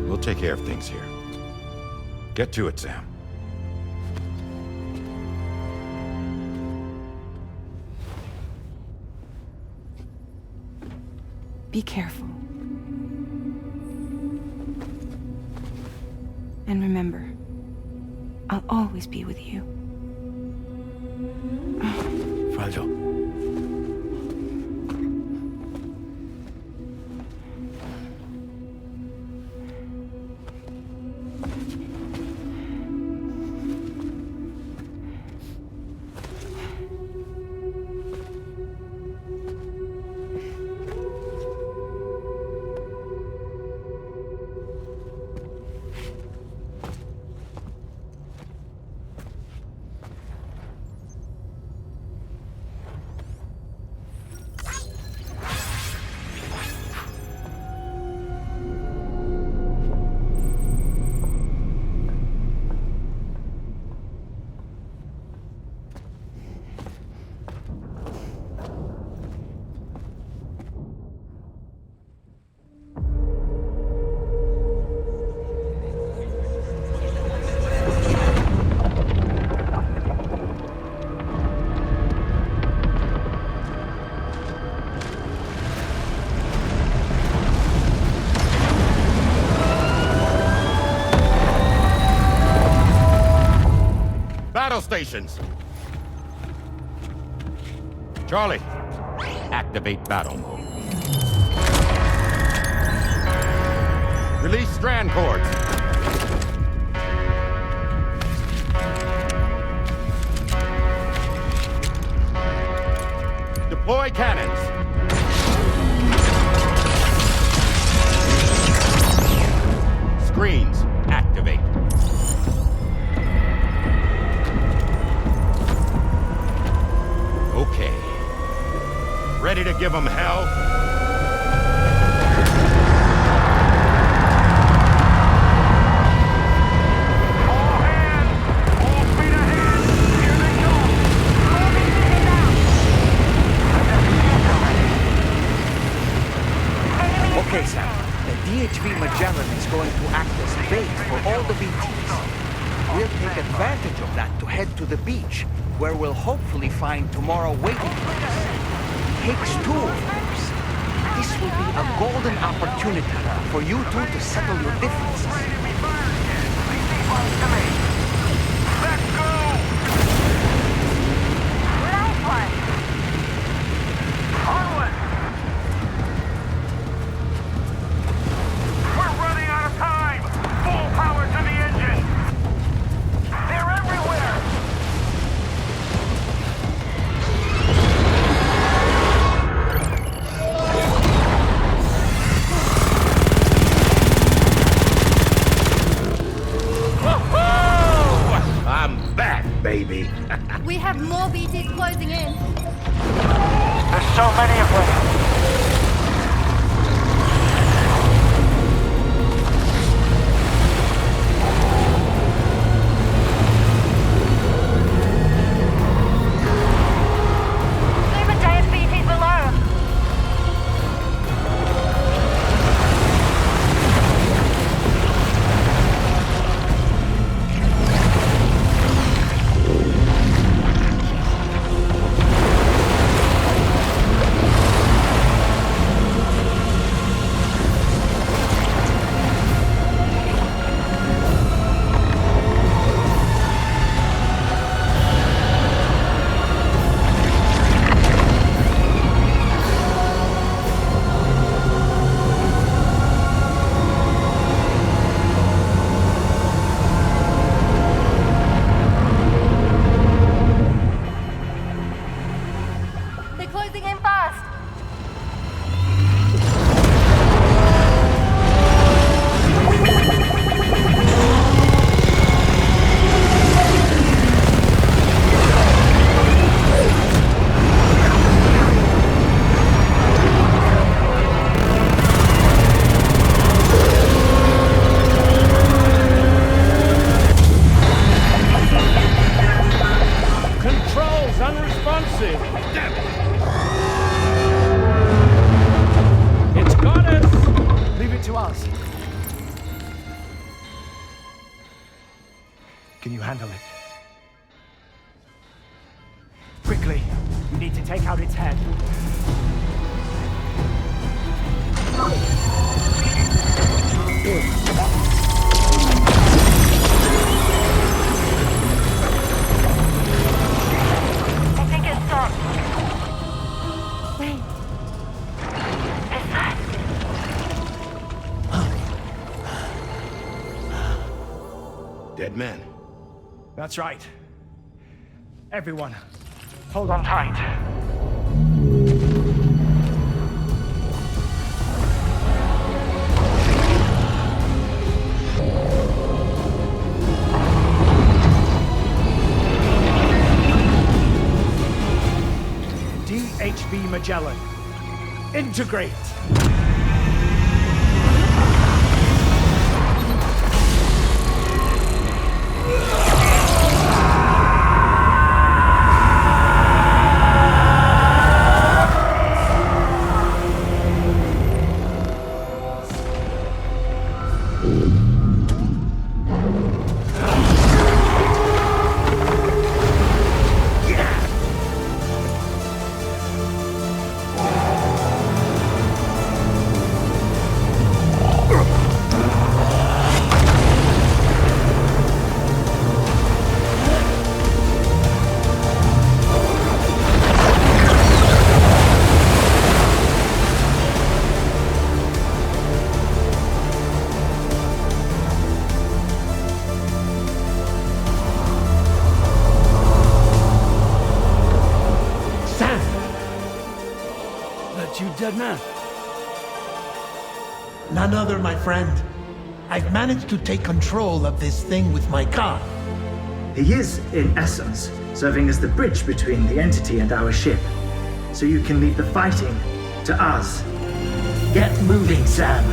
We'll take care of things here. Get to it, Sam. Be careful. And remember, I'll always be with you. Fragile. Battle stations! Charlie, activate battle mode. Release strand cords. Deploy cannons. Screens, activate. Okay. Ready to give them hell? Okay, Sam. The DHV Magellan is going to act as bait for all the BTs. We'll take advantage of that to head to the beach, where we'll hopefully find tomorrow waiting for us. Higgs too, of course. This will be a golden opportunity for you two to settle your differences. Let's go! Nice one! Onward! We're running out of time! Full power to the engine! They're everywhere! I'm back, baby. We have more BTs closing in. There's so many of them. Can you handle it? Quickly, we need to take out its head. I think it stopped. Wait. Is that... Dead man. That's right. Everyone, hold on tight. DHB Magellan. Integrate! Dead man. None other, my friend. I've managed to take control of this thing with my car. He is, in essence, serving as the bridge between the entity and our ship. So you can leave the fighting to us. Get moving, Sam.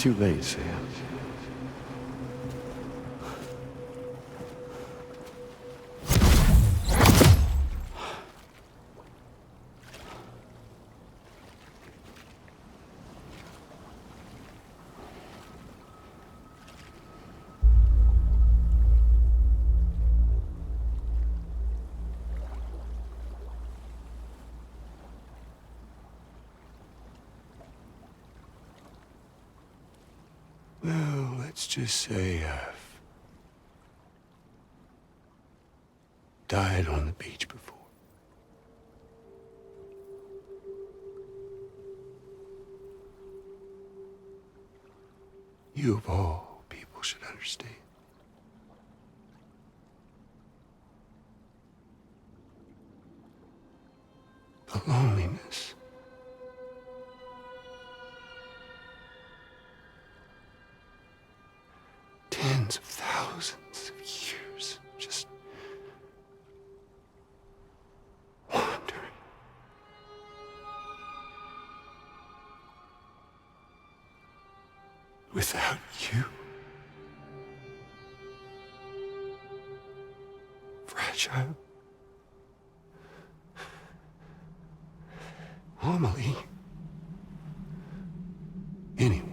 too late, Sam. Well, let's just say I've died on the beach before. You of all people should understand. The loneliness. Tens of thousands of years just wandering. Without you. Fragile. Amelie. Anyone.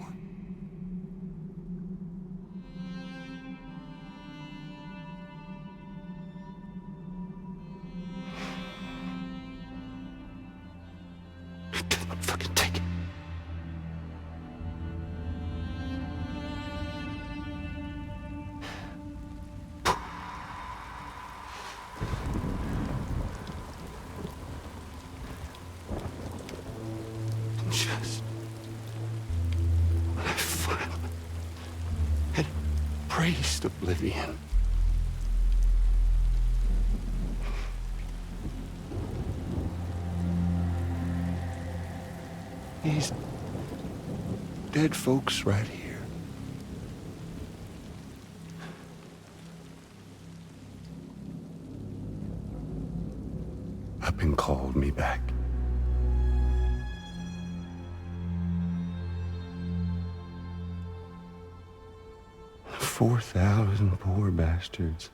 Just when I finally had embraced oblivion, these dead folks right here. Up and called me back. 4,000 poor bastards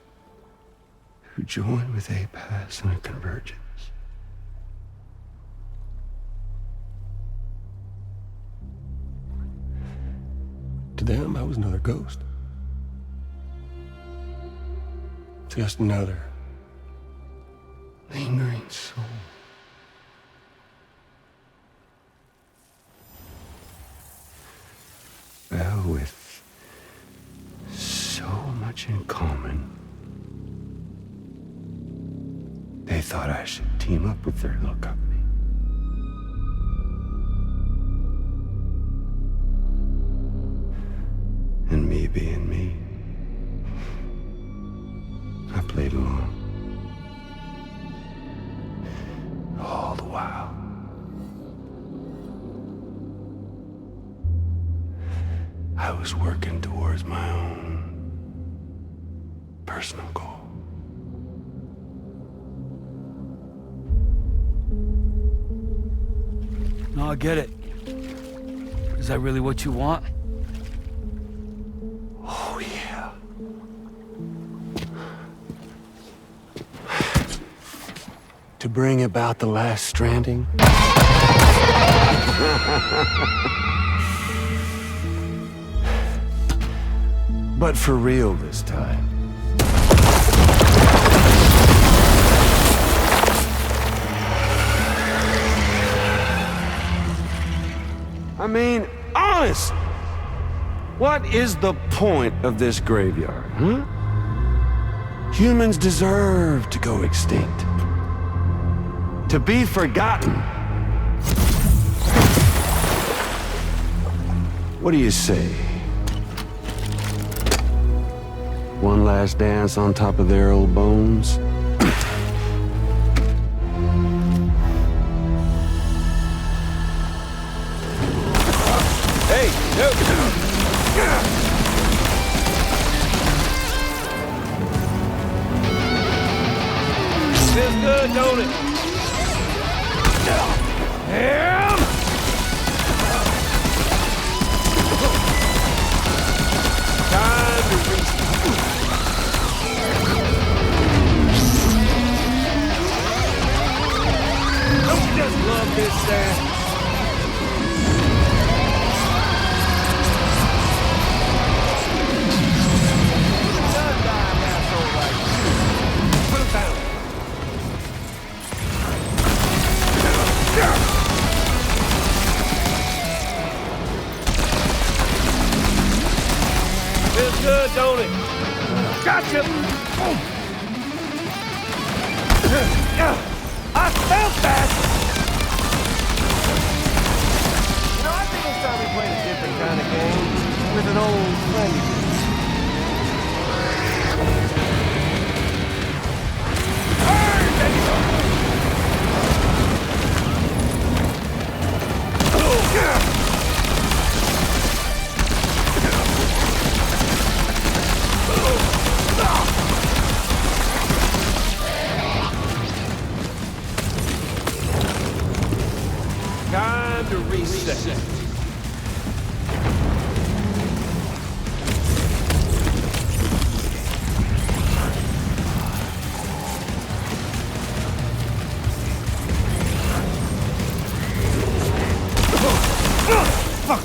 who joined with APAS in a convergence. To them, I was another ghost. Just another lingering soul. Well, with so much in common, they thought I should team up with their little company. And me being me, I played along. All the while. I was working towards my own personal goal. No, I get it. Is that really what you want? Oh, yeah. To bring about the last stranding? But for real this time. I mean, honest! What is the point of this graveyard, huh? Humans deserve to go extinct. To be forgotten. What do you say? One last dance on top of their old bones? Hey, no! Feels good, don't it? I felt that! You know, I think it's time we played a different kind of game with an old friend of yours. Time to reset. Fuck!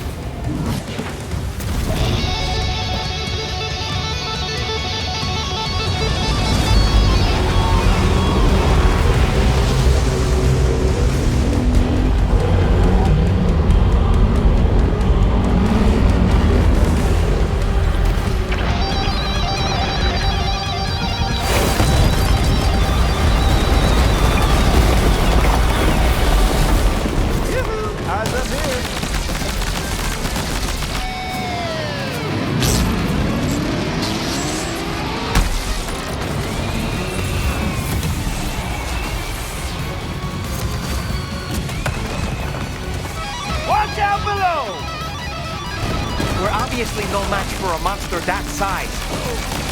Obviously no match for a monster that size.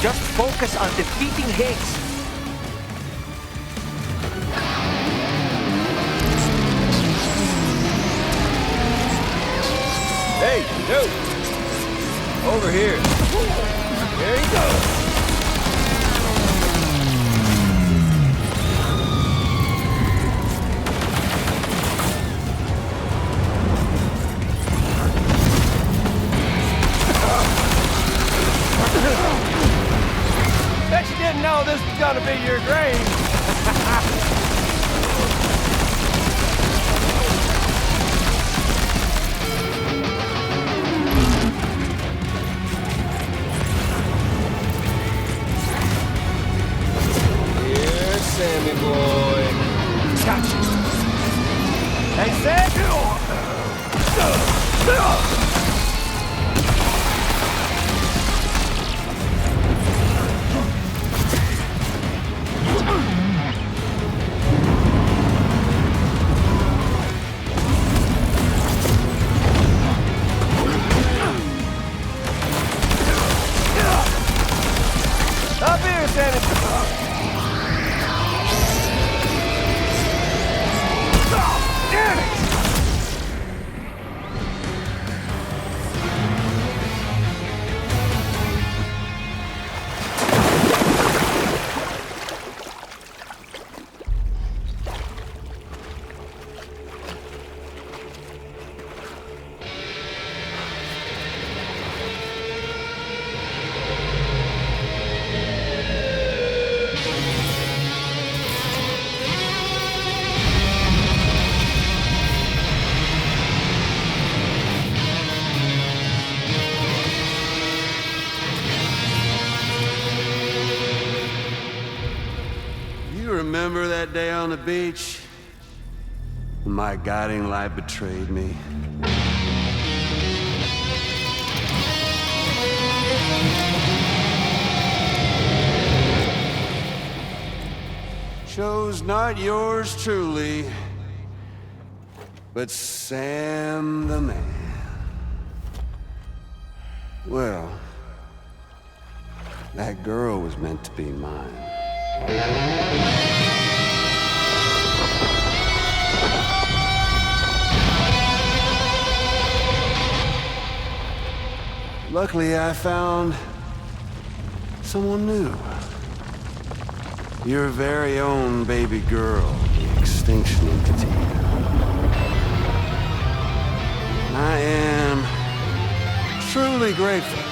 Just focus on defeating Higgs. Hey, dude! Over here. There he goes. Bet you didn't know this was gonna be your grave. Here, Sammy boy. Gotcha. Hey, Sam. Up here, Sammy. Damn it! Remember that day on the beach? When my guiding light betrayed me? Chose not yours truly, but Sam the man. Well, that girl was meant to be mine. Luckily, I found someone new. Your very own baby girl, the extinction entity. I am truly grateful.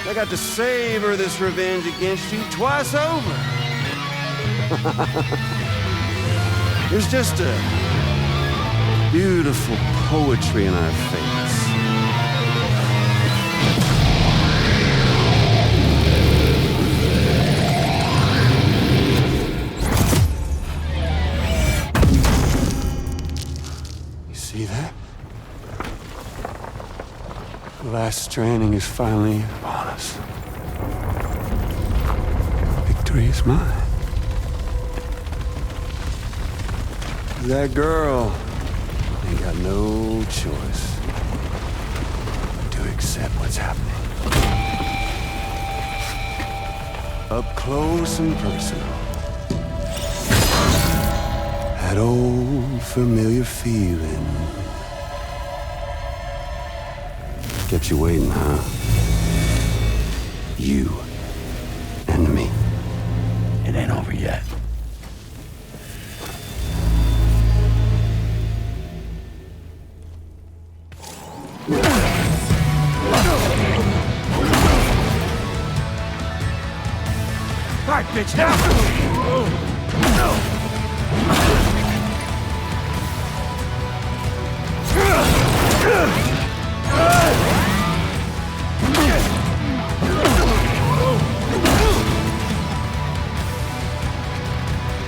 I got to savor this revenge against you twice over. There's just a beautiful poetry in our fates. last stranding is finally upon us. Victory is mine. That girl ain't got no choice to accept what's happening. Up close and personal. That old familiar feeling. Kept you waiting, huh? You and me. It ain't over yet. All right, bitch, now!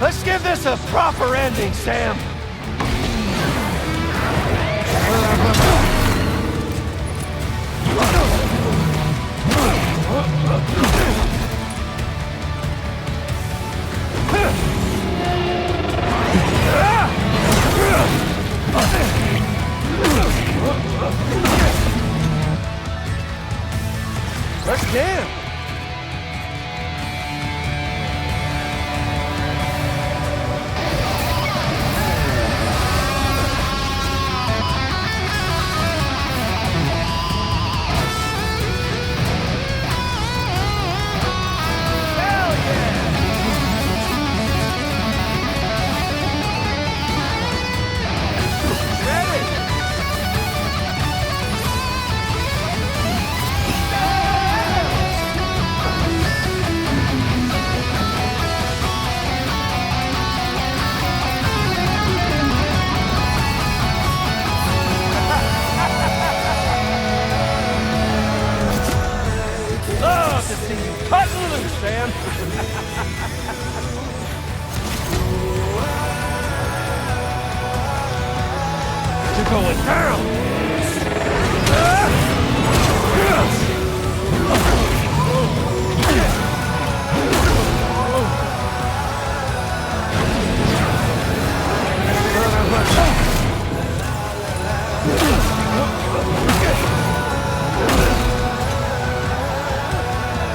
Let's give this a proper ending, Sam. Let's jam. Love to see you cutting loose, Sam. You're going down.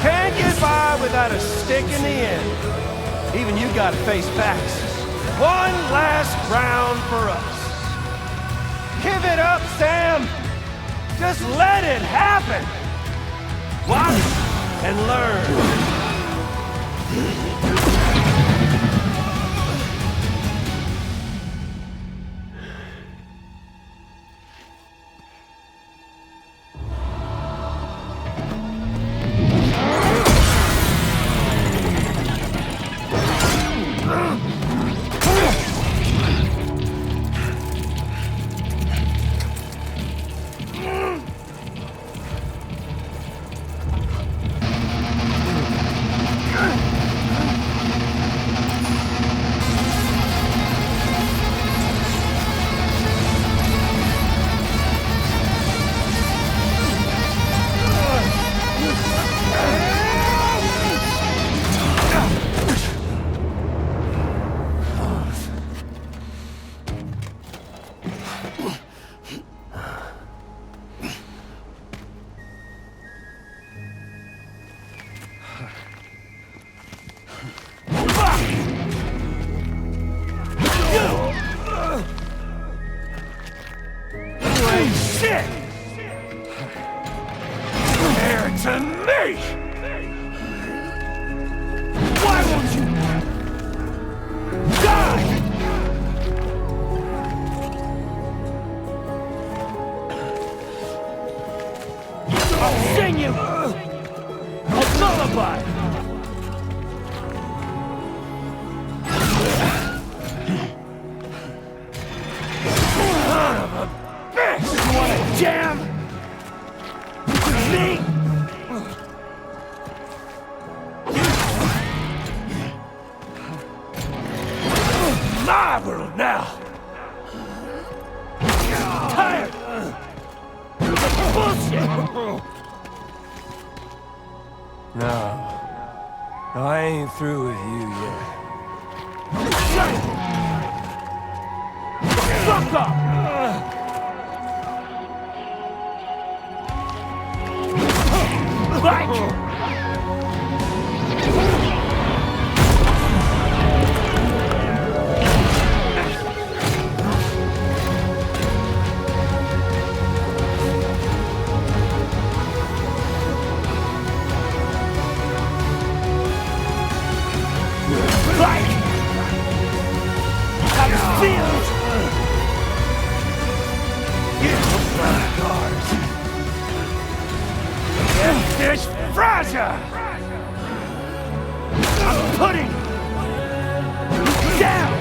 Can't get by without a stick in the end. Even you gotta face facts. One last round for us. Give it up, Sam! Just let it happen! Watch and learn. No. No, I ain't through with you yet. Fuck up! There's Fraser! I'm putting you down!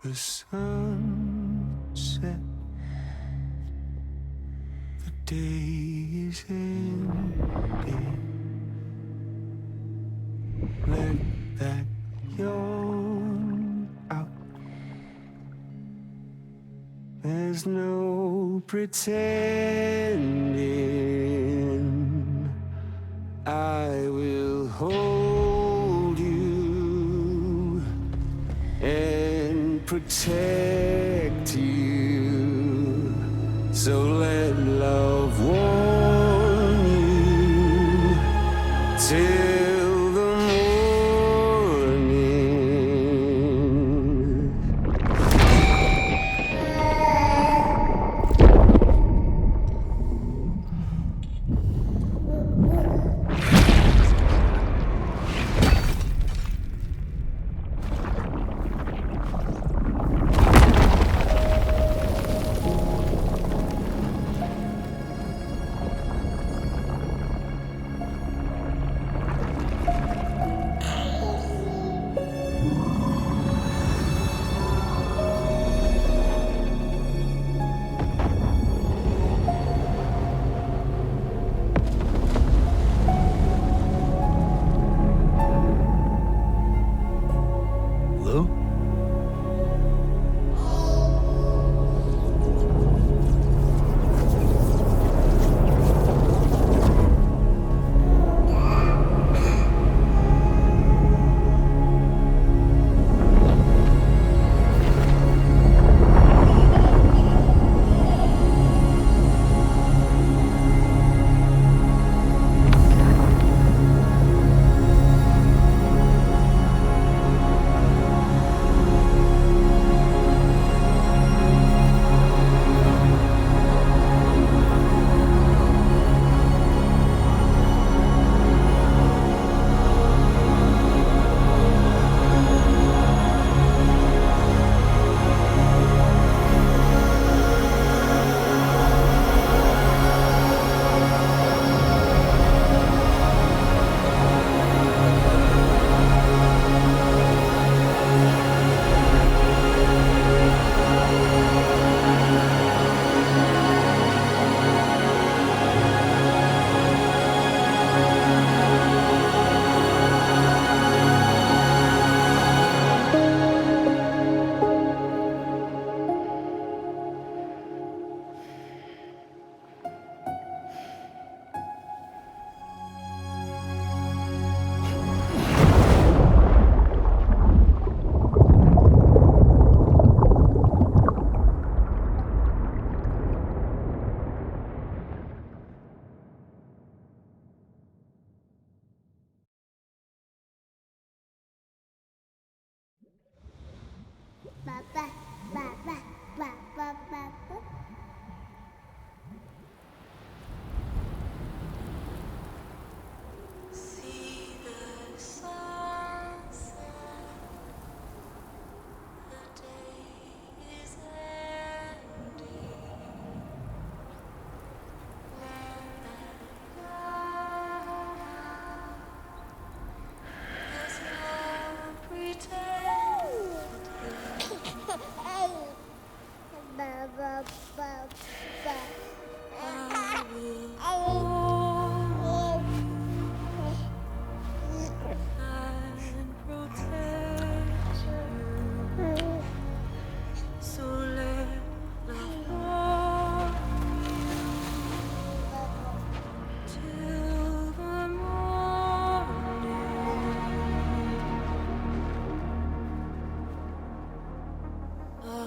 The sun set, the day is ending. Let that yawn out. There's no pretending. I will hold you and protect you. So let love warm you till the morning.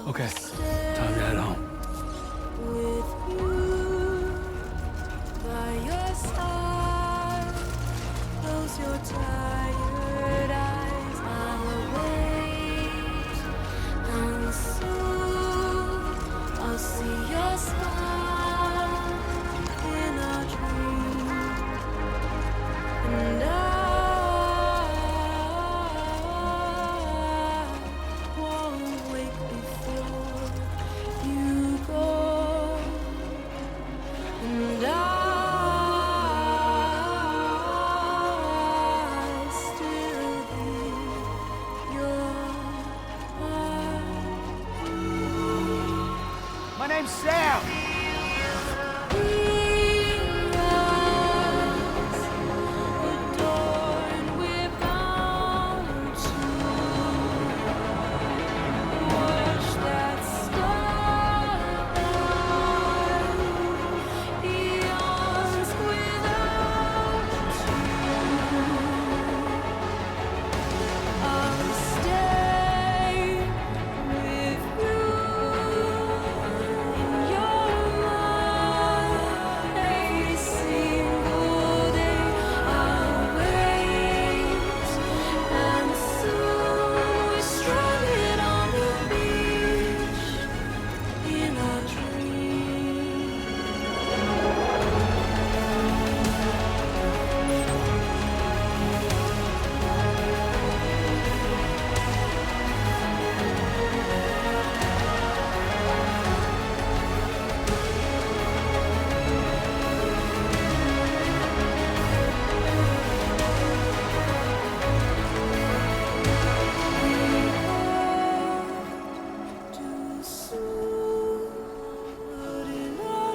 Okay, time to head home. With you by your side, close your tired eyes, I'll await, and soon I'll see your smile in a dream, and I won't wake before you go, and I still hear your heart. My name's Sam. Adorned with bounty, watch that starlight, eons without you. I'll stay with you in your mind every single day. I'll wait, and soon we're stranded on the beach in a dream. Too soon, but in our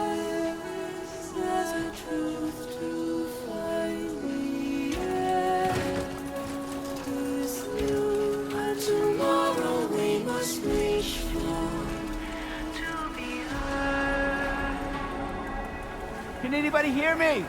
lives there's a truth to find. The end is new, and tomorrow we must reach for to be heard. Can anybody hear me?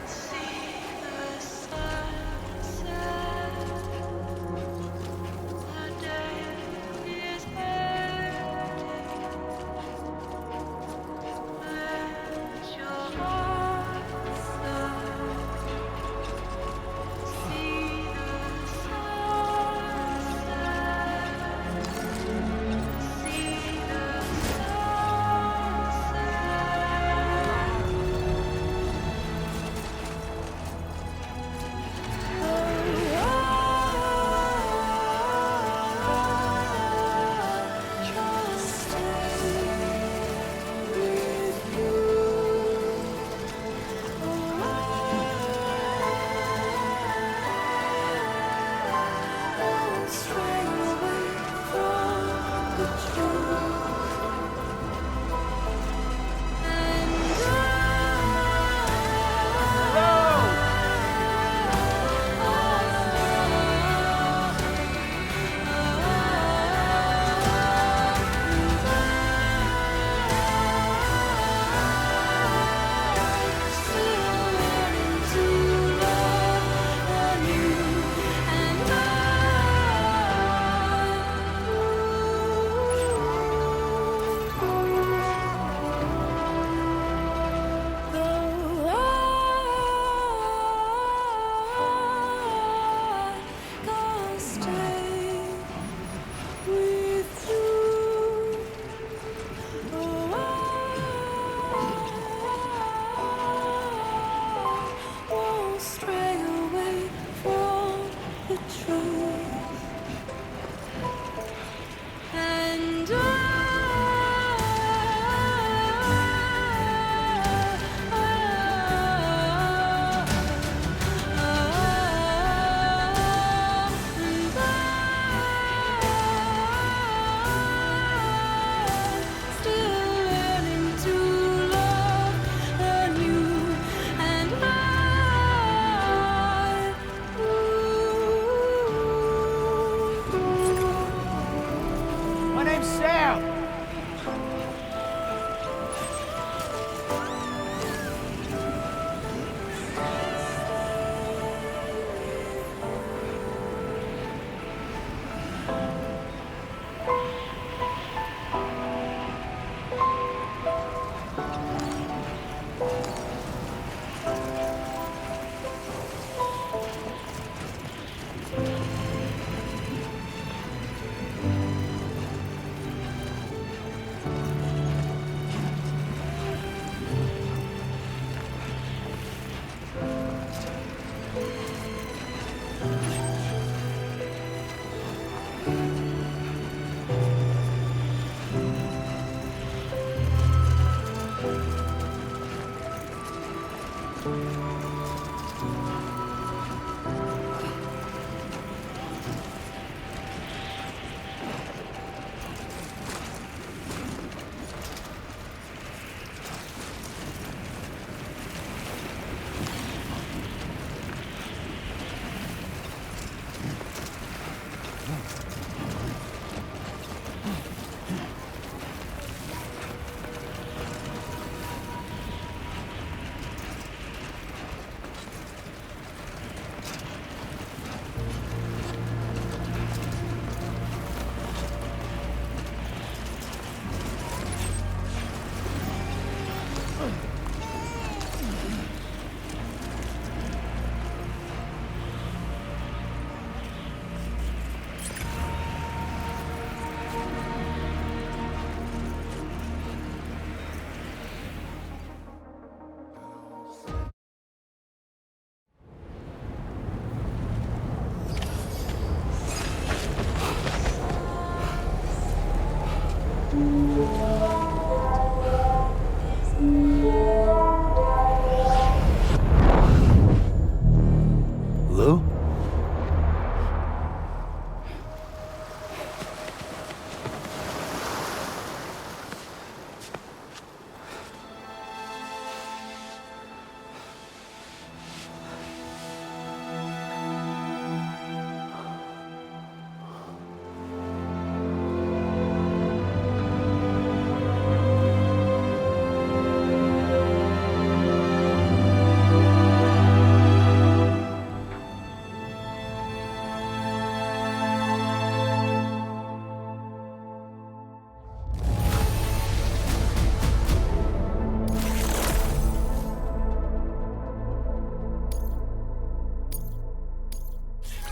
Lou?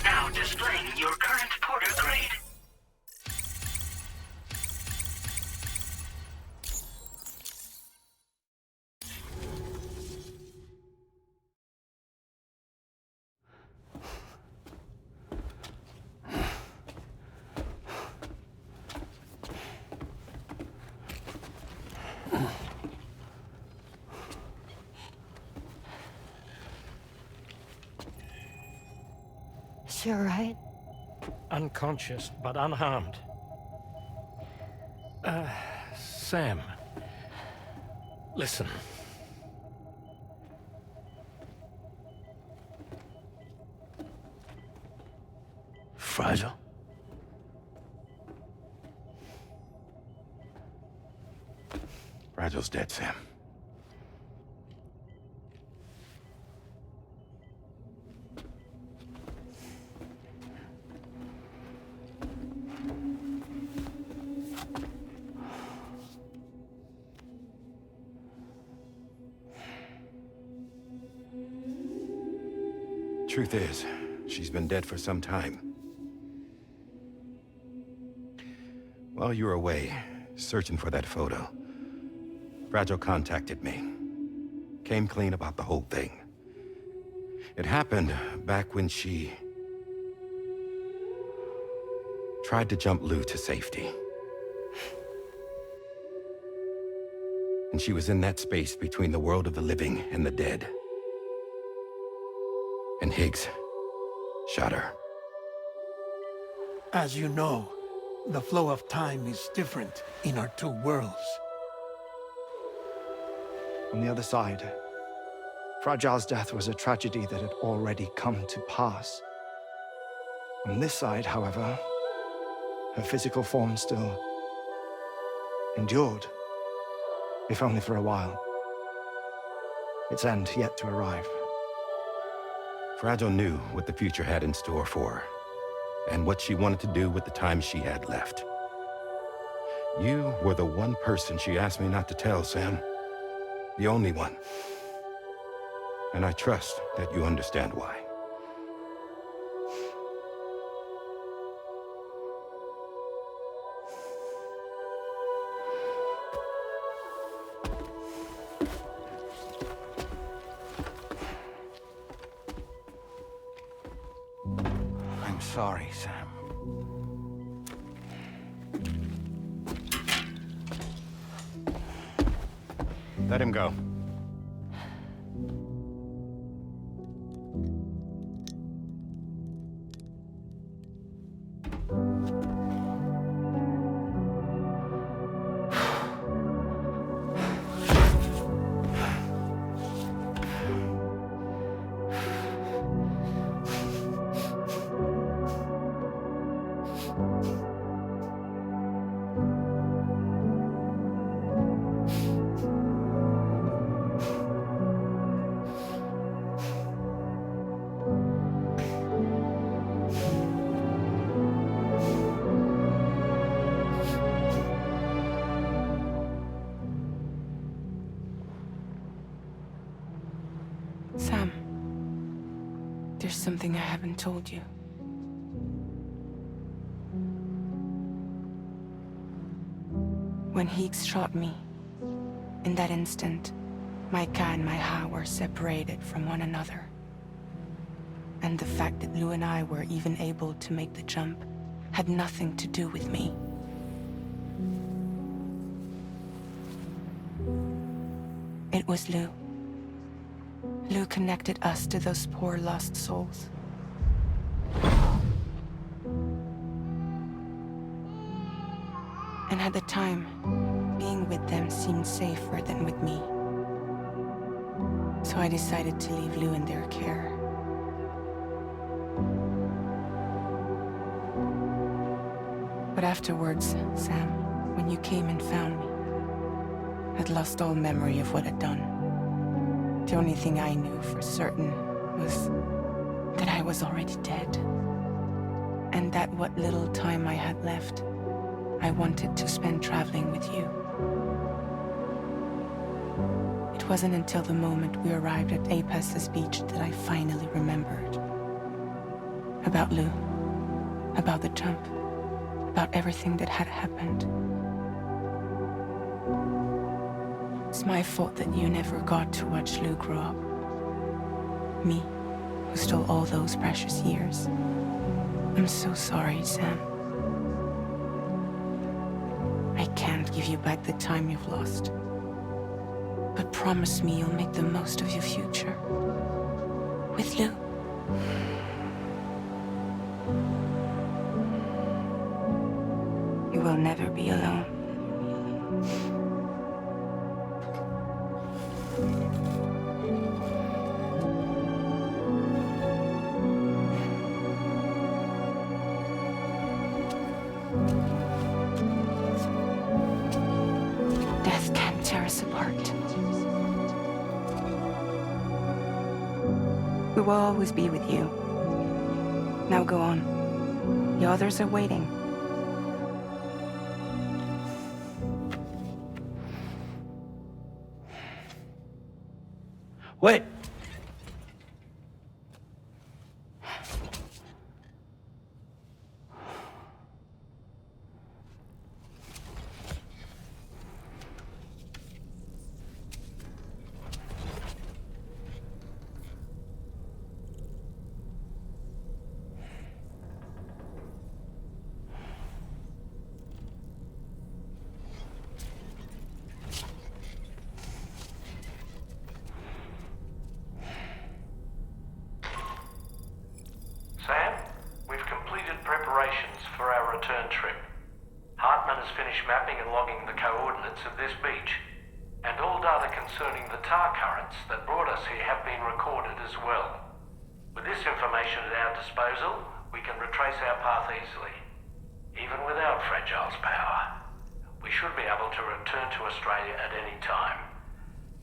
Now displaying your current porter grade. Is she alright? Unconscious, but unharmed. Sam. Listen. Fragile? Fragile's dead, Sam. Truth is, she's been dead for some time. While you were away, searching for that photo, Fragile contacted me. Came clean about the whole thing. It happened back when she tried to jump Lou to safety. And she was in that space between the world of the living and the dead. And Higgs shot her. As you know, the flow of time is different in our two worlds. On the other side, Fragile's death was a tragedy that had already come to pass. On this side, however, her physical form still endured, if only for a while. Its end yet to arrive. Fragile knew what the future had in store for her, and what she wanted to do with the time she had left. You were the one person she asked me not to tell, Sam. The only one. And I trust that you understand why. I'm sorry, Sam. Let him go. Sam, there's something I haven't told you. When Higgs shot me, in that instant, my Ka and my Ha were separated from one another. And the fact that Lou and I were even able to make the jump had nothing to do with me. It was Lou. Lou connected us to those poor lost souls. And at the time, being with them seemed safer than with me. So I decided to leave Lou in their care. But afterwards, Sam, when you came and found me, I'd lost all memory of what I'd done. The only thing I knew for certain was that I was already dead. And that what little time I had left, I wanted to spend traveling with you. It wasn't until the moment we arrived at Apas's beach that I finally remembered. About Lou, about the jump, about everything that had happened. It's my fault that you never got to watch Lou grow up. Me, who stole all those precious years. I'm so sorry, Sam. I can't give you back the time you've lost. But promise me you'll make the most of your future. With Lou. You will never be alone. Death can't tear us apart. We will always be with you. Now go on. The others are waiting. Wait! Sam, we've completed preparations for our return trip. Hartman has finished mapping and logging the coordinates of this beach, and all data concerning the tar currents that brought us here have been recorded as well. With this information at our disposal, we can retrace our path easily. Even without Fragile's power, we should be able to return to Australia at any time.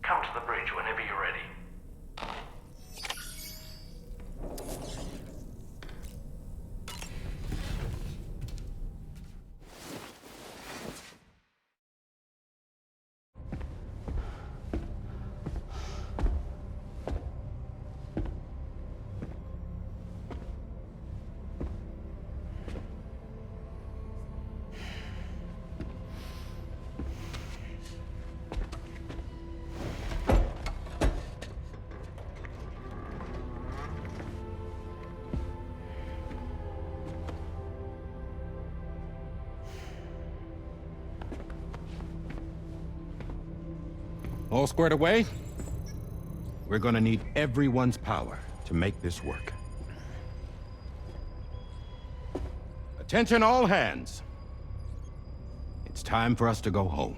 Come to the bridge whenever you're ready. All squared away? We're gonna need everyone's power to make this work. Attention all hands. It's time for us to go home.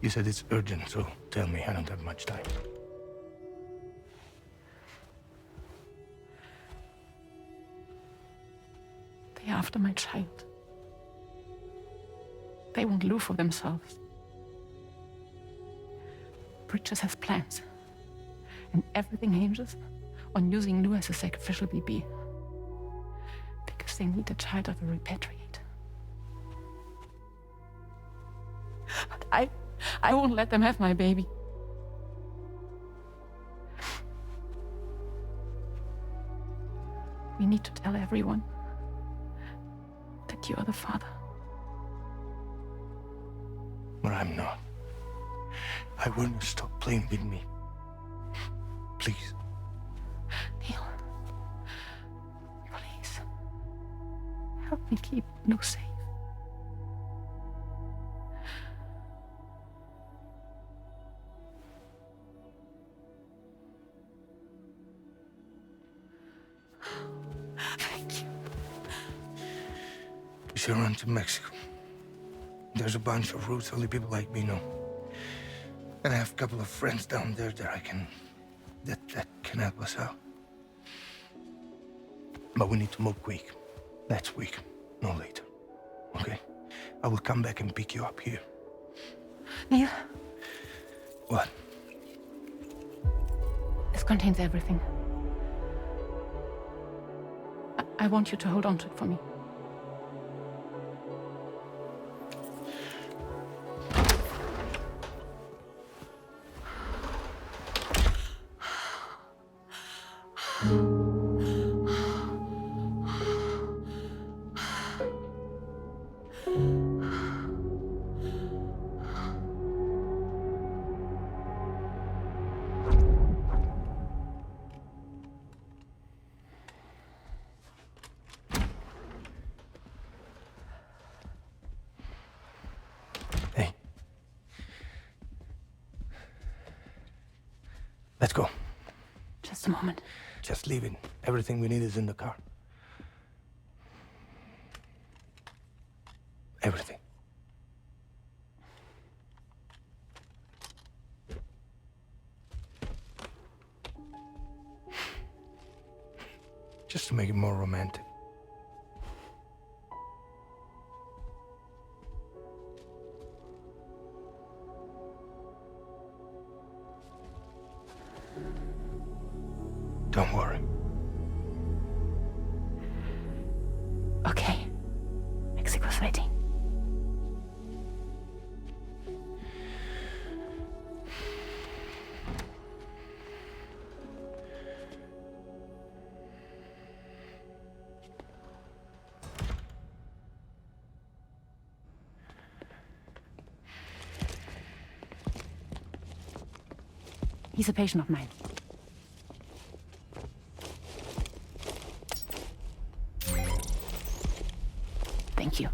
You said it's urgent, so tell me. I don't have much time. They're after my child. They won't live for themselves. Bridges has plans. And everything hinges on using Lou as a sacrificial BB. Because they need a child of a repatriate. But I won't let them have my baby. We need to tell everyone that you are the father. But I'm not. I want you to stop playing with me. Please. Neil. Please. Help me keep Lou safe. Thank you. We should run to Mexico. There's a bunch of routes only people like me know. And I have a couple of friends down there that that can help us out. But we need to move quick. Next week, no later. Okay? I will come back and pick you up here. Neil. What? This contains everything. I want you to hold on to it for me. Let's go. Just a moment. Just leave it. Everything we need is in the car. Everything. Just to make it more romantic. Don't worry. Okay. Mexico's waiting. He's a patient of mine. Thank you.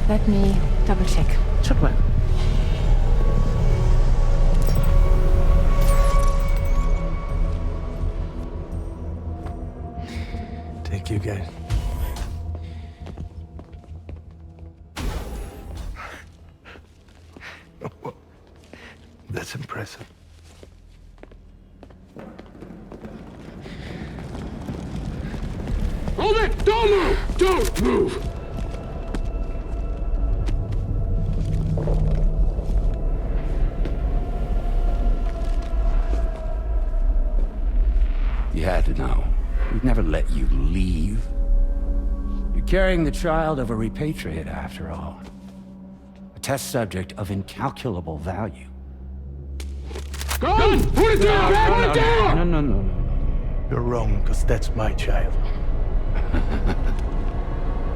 Let me double check. Should work. Thank you, guys. That's impressive. Hold it! Don't move! Don't move! You had to know. We'd never let you leave. You're carrying the child of a repatriate, after all. A test subject of incalculable value. Gun! Put it down! Put it down! No. You're wrong, because that's my child.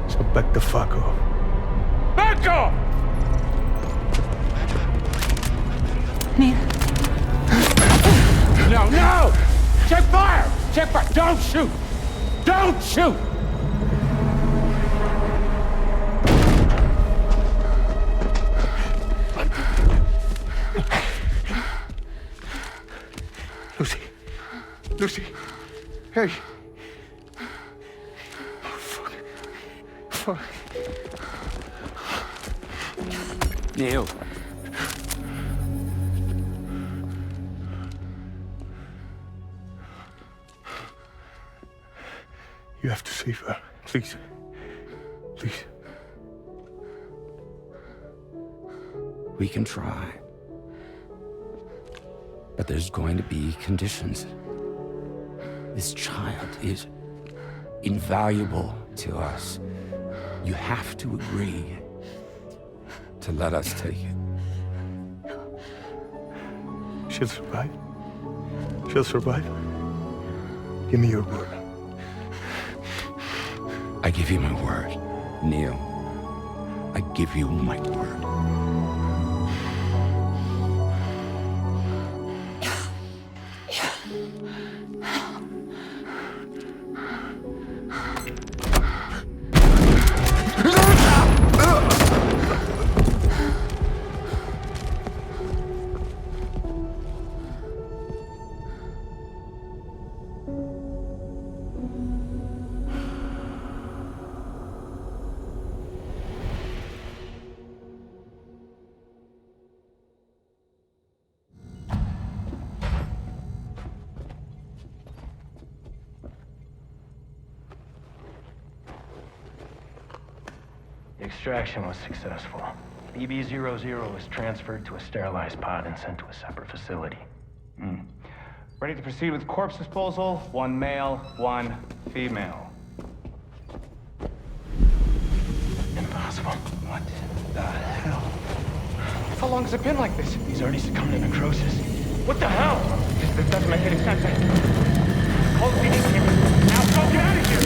So back the fuck off. Back off! Neil. No! Check fire! Check fire! Don't shoot! Don't shoot! Lucy. Hey. Oh, fuck. Fuck. Neil. You have to save her. Please. Please. We can try. But there's going to be conditions. This child is invaluable to us. You have to agree to let us take it. She'll survive. She'll survive. Give me your word. I give you my word, Neil. I give you my word. The extraction was successful. BB-00 was transferred to a sterilized pod and sent to a separate facility. Ready to proceed with corpse disposal. 1 male, 1 female. Impossible. What the hell? How long has it been like this? He's already succumbed to necrosis. What the hell? This doesn't make any sense. Close the incubator. Now go get out of here!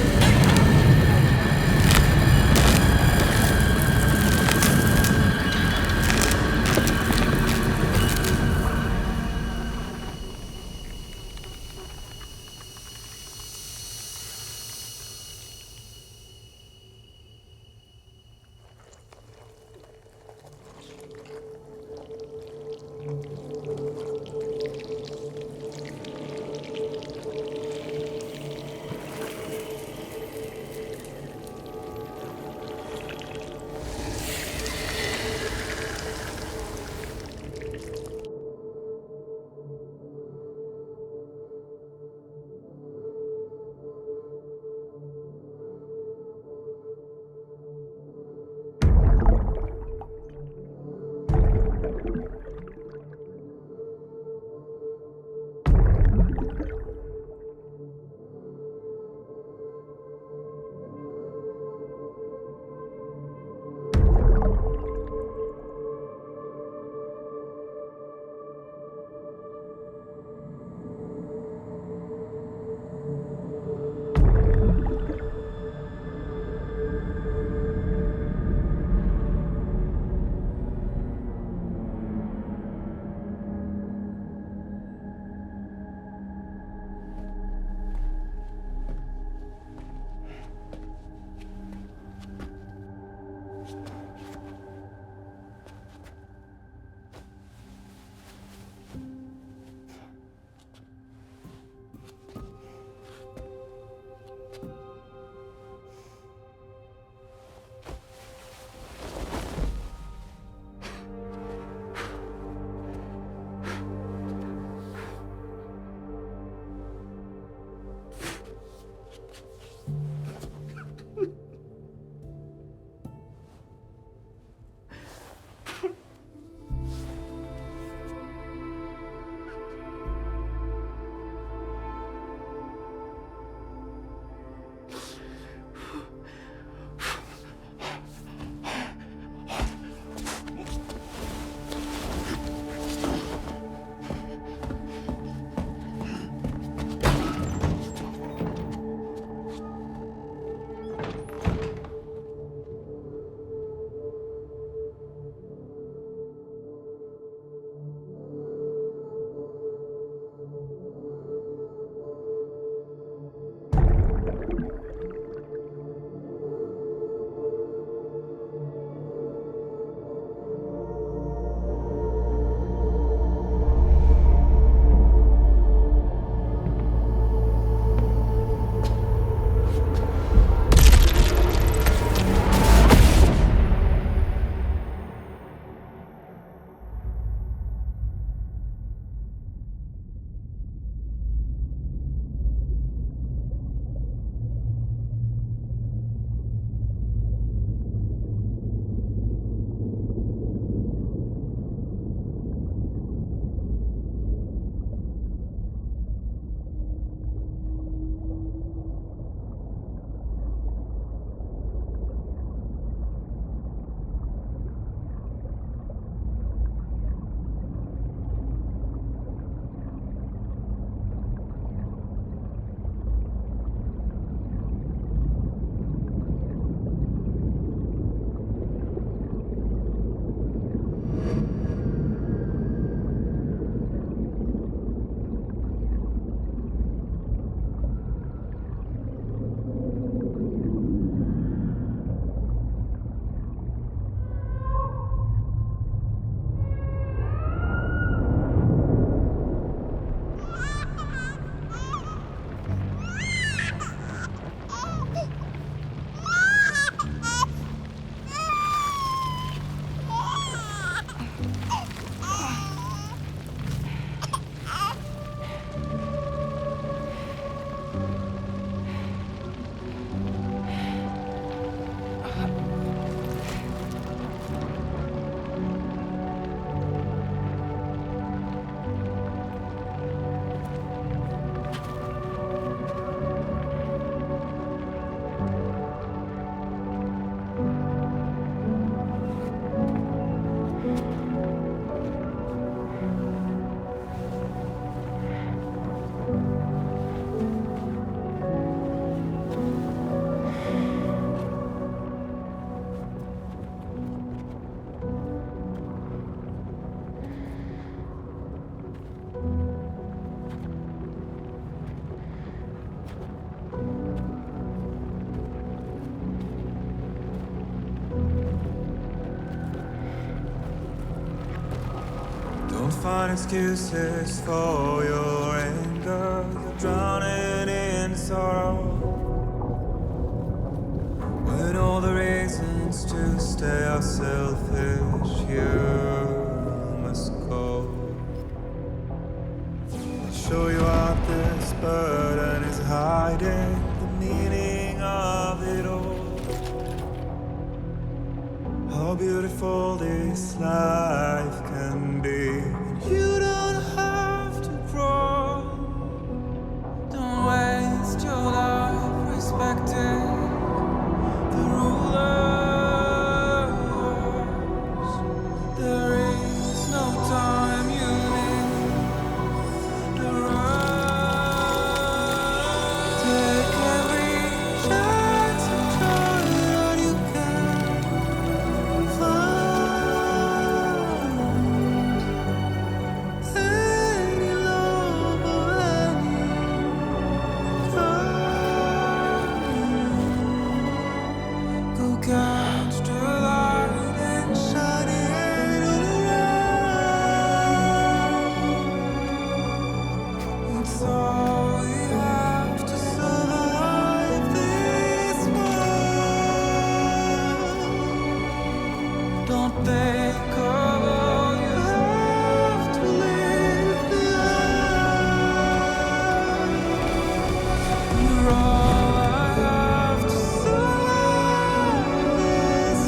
find excuses for your anger. You're drowning in sorrow. When all the reasons to stay are selfish, you must go. I'll show you out this burden is hiding the meaning of it all. How beautiful this life can be. You don't have to grow. Don't waste your life respecting the rulers. There is no time you need the rush. Take every chance and try what you can find. Any love or any crime. Go catch the light and shine it all around. It's all we have to survive this world. Don't think of all you have to leave behind. You're all I have to survive this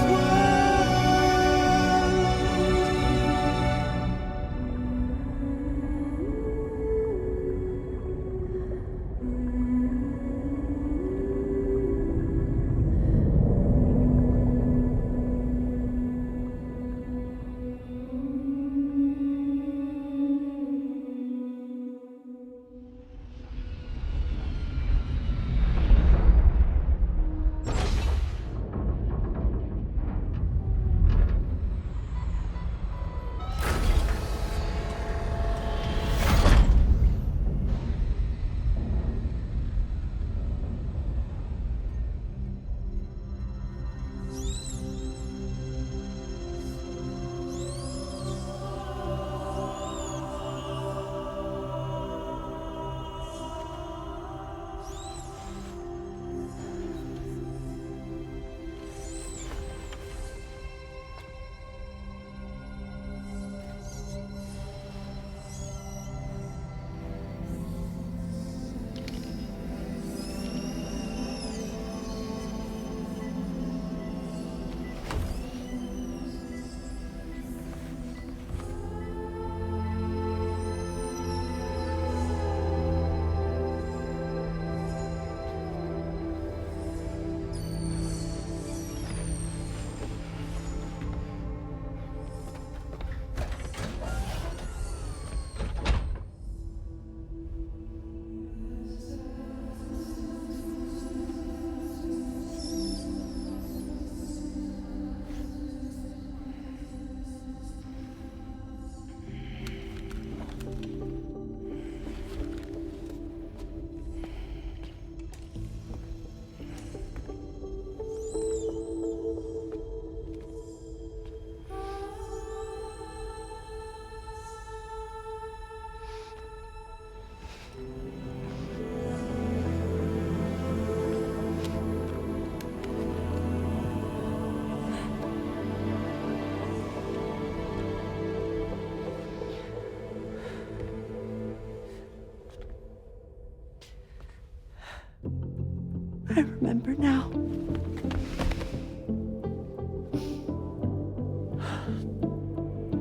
I remember now.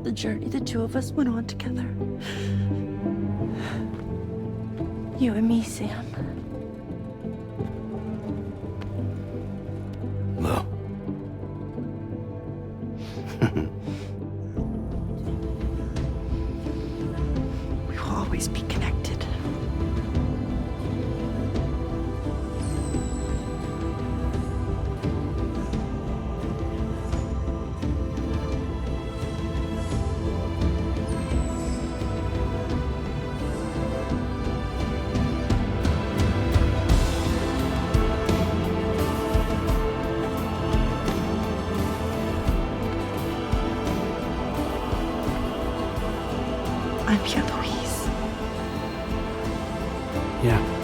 The journey the two of us went on together. You and me, Sam. No. We will always be connected. I'm here, Louise. Yeah.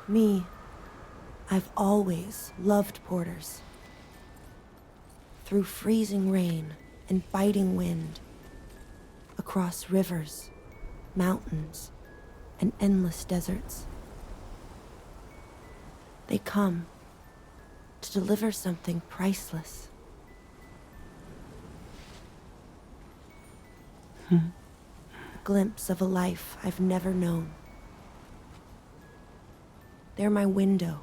Me, I've always loved porters. Through freezing rain and biting wind, across rivers, mountains, and endless deserts. They come to deliver something priceless. A glimpse of a life I've never known. They're my window,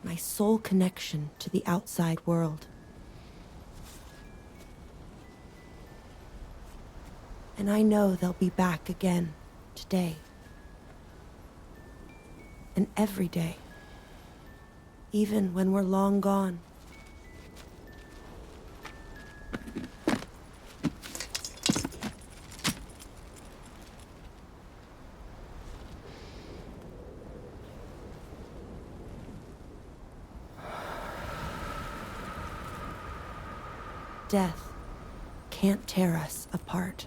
my sole connection to the outside world. And I know they'll be back again today. And every day, even when we're long gone. Death can't tear us apart.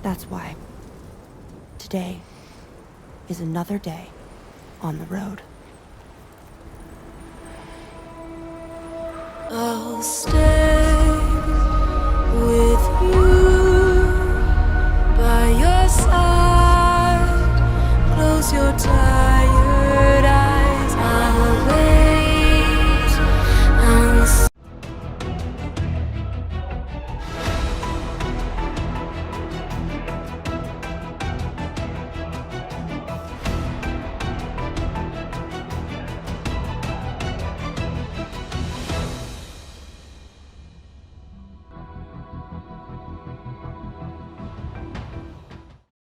That's why today is another day on the road. I'll stay with